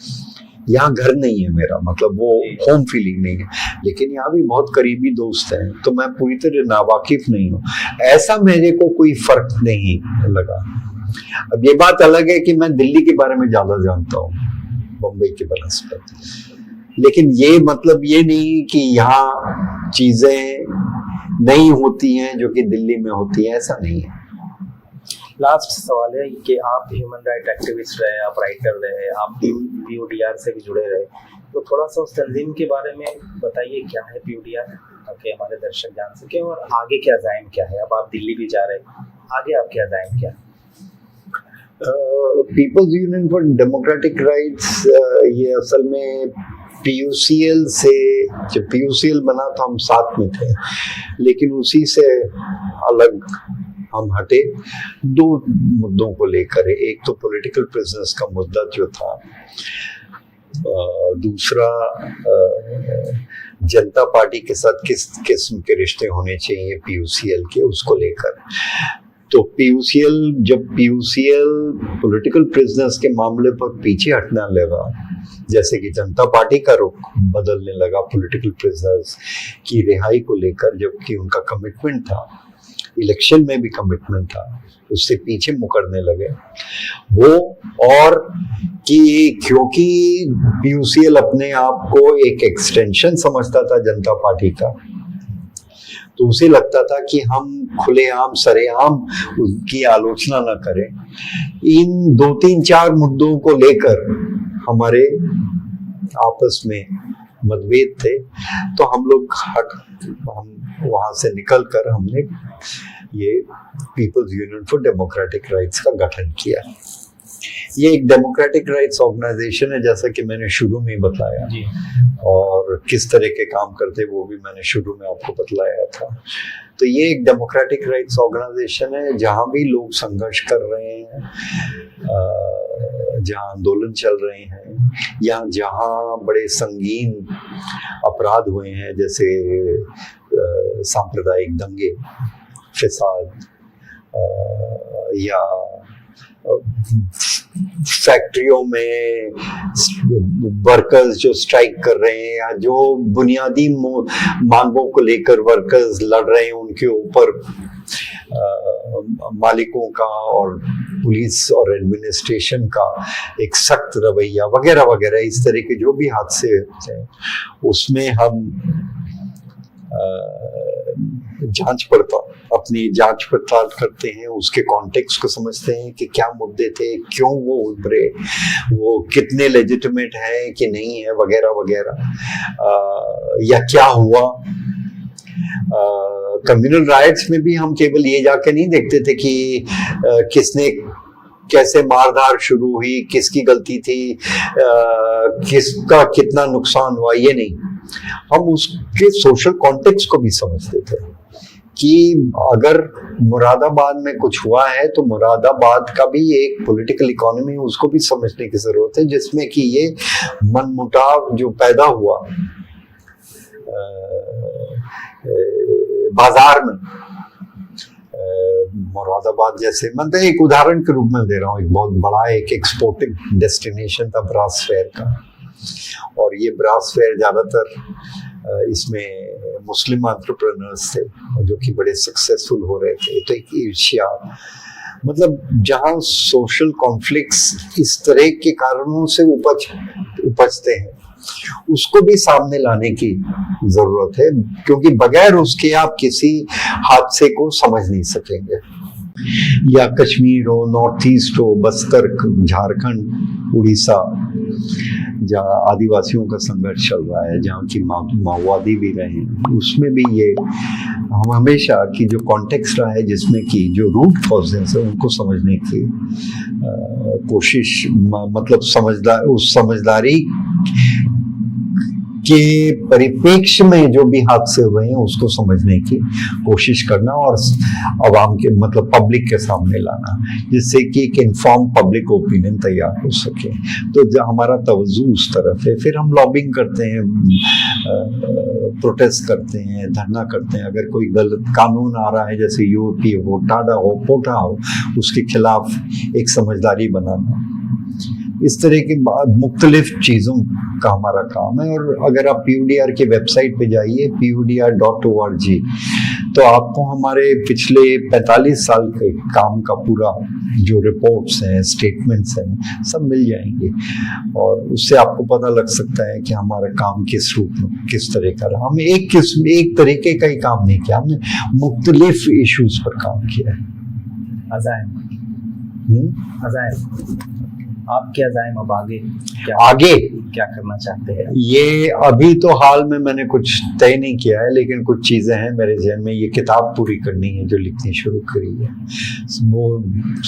यहाँ घर नहीं है मेरा, मतलब वो होम फीलिंग नहीं है, लेकिन यहाँ भी बहुत करीबी दोस्त हैं तो मैं पूरी तरह नावाकिफ नहीं हूँ, ऐसा मेरे को कोई फर्क नहीं लगा। अब ये बात अलग है कि मैं दिल्ली के बारे में ज्यादा जानता हूँ बम्बई के बनस्पत, लेकिन ये मतलब ये नहीं कि यहाँ चीजें नहीं होती हैं जो कि दिल्ली में होती हैं, ऐसा नहीं है। लास्ट सवाल है कि आप ह्यूमन राइट एक्टिविस्ट रहे, आप राइटर रहे, आप PUDR से भी जुड़े रहे, तो थोड़ा सा उस तंजीम के बारे में बताइए, क्या है PUDR, ताकि हमारे दर्शक जान सके, और आगे क्या अज़ाइम क्या है। अब आप दिल्ली भी जा रहे हैं, आगे आपके अज़ाइम क्या है? People's union for democratic rights, ये असल में PUCL से, जब PUCL बना तो हम साथ में थे, लेकिन उसी से अलग हम हटे 2 मुद्दों को लेकर। एक तो पॉलिटिकल प्रिजनर्स का मुद्दा जो था, दूसरा जनता पार्टी के साथ किस किस्म के रिश्ते होने चाहिए PUCL के, उसको लेकर। तो जब PUCL पॉलिटिकल प्रिजनर्स के मामले पर पीछे हटने लगा, जैसे कि जनता पार्टी का रुख बदलने लगा पॉलिटिकल प्रिजनर्स की रिहाई को लेकर, जबकि उनका कमिटमेंट था, इलेक्शन में भी कमिटमेंट था, उससे पीछे मुकरने लगे वो। और कि क्योंकि PUCL अपने आप को एक एक्सटेंशन समझता था जनता पार्टी का, तो उसे लगता था कि हम खुलेआम सरेआम उनकी आलोचना न करें। इन 2-3-4 मुद्दों को लेकर हमारे आपस में मतभेद थे, तो हम वहां से निकलकर हमने ये people's union for democratic rights का गठन किया। ये एक डेमोक्रेटिक राइट्स ऑर्गेनाइजेशन है, जैसा कि मैंने शुरू में बताया जी। और किस तरह के काम करते वो भी मैंने शुरू में आपको बतलाया था। तो ये एक डेमोक्रेटिक राइट्स ऑर्गेनाइजेशन है, जहाँ भी लोग संघर्ष कर रहे हैं, जहाँ आंदोलन चल रहे हैं, या जहाँ बड़े संगीन अपराध हुए हैं, जैसे सांप्रदायिक दंगे, फिसाद, या फैक्ट्रियों में वर्कर्स जो स्ट्राइक कर रहे हैं, या जो बुनियादी मांगों को लेकर वर्कर्स लड़ रहे हैं, उनके ऊपर मालिकों का और पुलिस और एडमिनिस्ट्रेशन का एक सख्त रवैया वगैरह वगैरह, इस तरह के जो भी हादसे होते हैं उसमें हम अपनी जांच पड़ताल करते हैं, उसके कॉन्टेक्स्ट को समझते हैं कि क्या मुद्दे थे, क्यों वो उभरे, वो कितने लेजिटिमेट हैं कि नहीं है वगैरह वगैरह, या क्या हुआ। कम्युनल राइट्स में भी हम केवल ये जाके नहीं देखते थे कि किसने कैसे मारधार शुरू हुई, किसकी गलती थी, किसका कितना नुकसान हुआ, ये नहीं, हम उसके सोशल कॉन्टेक्स्ट को भी समझते थे कि अगर मुरादाबाद में कुछ हुआ है तो मुरादाबाद का भी एक पॉलिटिकल इकोनॉमी है, उसको भी समझने की जरूरत है, जिसमें कि ये मनमुटाव जो पैदा हुआ बाजार में, मुरादाबाद जैसे, मतलब एक उदाहरण के रूप में दे रहा हूँ, एक बहुत बड़ा एक एक्सपोर्टिंग डेस्टिनेशन था ब्रास फेयर का, और ये ब्रास फेयर ज़्यादातर इसमें मुस्लिम एंटरप्रेन्योर्स थे जो कि बड़े सक्सेसफुल हो रहे थे। तो एक ईर्ष्या, मतलब जहाँ सोशल कॉन्फ्लिक्ट्स इस तरह के कारणों से उपजते हैं, उसको भी सामने लाने की जरूरत है, क्योंकि बगैर उसके आप किसी हादसे को समझ नहीं सकेंगे। या कश्मीर हो, नॉर्थ ईस्ट हो, बस्तर, झारखंड, उड़ीसा, जहाँ आदिवासियों का संघर्ष चल रहा है, जहाँ की माओवादी भी रहे हैं, उसमें भी ये हम हमेशा की जो कॉन्टेक्स्ट रहा है, जिसमें कि जो रूट कॉजेस है उनको समझने की कोशिश, मतलब उस समझदारी के परिप्रेक्ष्य में जो भी हादसे हुए हैं उसको समझने की कोशिश करना और आवाम के, मतलब पब्लिक के सामने लाना, जिससे कि एक इन्फॉर्म पब्लिक ओपिनियन तैयार हो सके। तो हमारा तवज्जो उस तरफ है। फिर हम लॉबिंग करते हैं, प्रोटेस्ट करते हैं, धरना करते हैं। अगर कोई गलत कानून आ रहा है, जैसे यूपी हो, टाडा हो, पोटा हो, उसके खिलाफ एक समझदारी बनाना, इस तरह की मुख्तलिफ चीज़ों का हमारा काम है। और अगर आप PUDR की वेबसाइट पे जाइए, pudr.org, तो आपको हमारे पिछले 45 साल के काम का पूरा जो रिपोर्ट्स हैं, स्टेटमेंट्स हैं, सब मिल जाएंगे, और उससे आपको पता लग सकता है कि हमारा काम किस रूप में, किस तरह का रहा। हम एक तरीके का ही काम नहीं किया, हमने मुख्तलिफ इश्यूज पर काम किया है। अज़ाइम, आपके अज़ाइम अब आगे क्या करना चाहते हैं? ये अभी तो हाल में मैंने कुछ तय नहीं किया है, लेकिन कुछ चीज़ें हैं मेरे जहन में। ये किताब पूरी करनी है जो लिखनी शुरू करी है, वो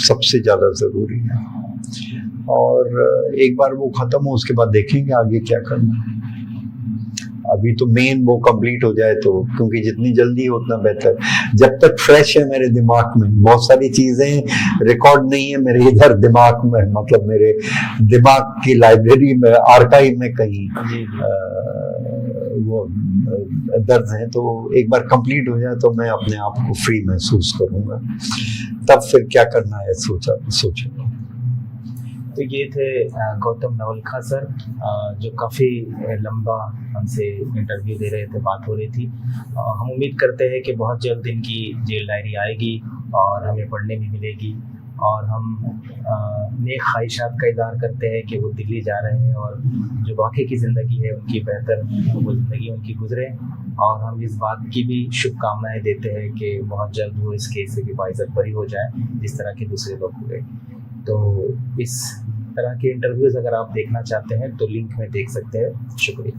सबसे ज़्यादा ज़रूरी है, और एक बार वो ख़त्म हो उसके बाद देखेंगे आगे क्या करना है। अभी तो मेन वो कंप्लीट हो जाए, तो क्योंकि जितनी जल्दी हो उतना बेहतर। जब तक फ्रेश है मेरे दिमाग में, बहुत सारी चीजें रिकॉर्ड नहीं है मेरे इधर दिमाग में, मतलब मेरे दिमाग की लाइब्रेरी में, आर्काइव में कहीं वो दर्ज है। तो एक बार कंप्लीट हो जाए तो मैं अपने आप को फ्री महसूस करूंगा, तब फिर क्या करना है सोचूंगा। तो ये थे गौतम नवलखा सर, जो काफ़ी लंबा हमसे इंटरव्यू दे रहे थे, बात हो रही थी। हम उम्मीद करते हैं कि बहुत जल्द इनकी जेल डायरी आएगी और हमें पढ़ने में मिलेगी, और हम नेक ख्वाहिशात का इज़हार करते हैं कि वो दिल्ली जा रहे हैं और जो बाकी की ज़िंदगी है उनकी बेहतर वो ज़िंदगी उनकी गुजरे, और हम इस बात की भी शुभकामनाएं देते हैं कि बहुत जल्द वो इस केस से भी बाइज़्ज़त बरी हो जाए, जिस तरह के दूसरे लोग हुए। तो इस तरह के इंटरव्यूज़ अगर आप देखना चाहते हैं तो लिंक में देख सकते हैं। शुक्रिया।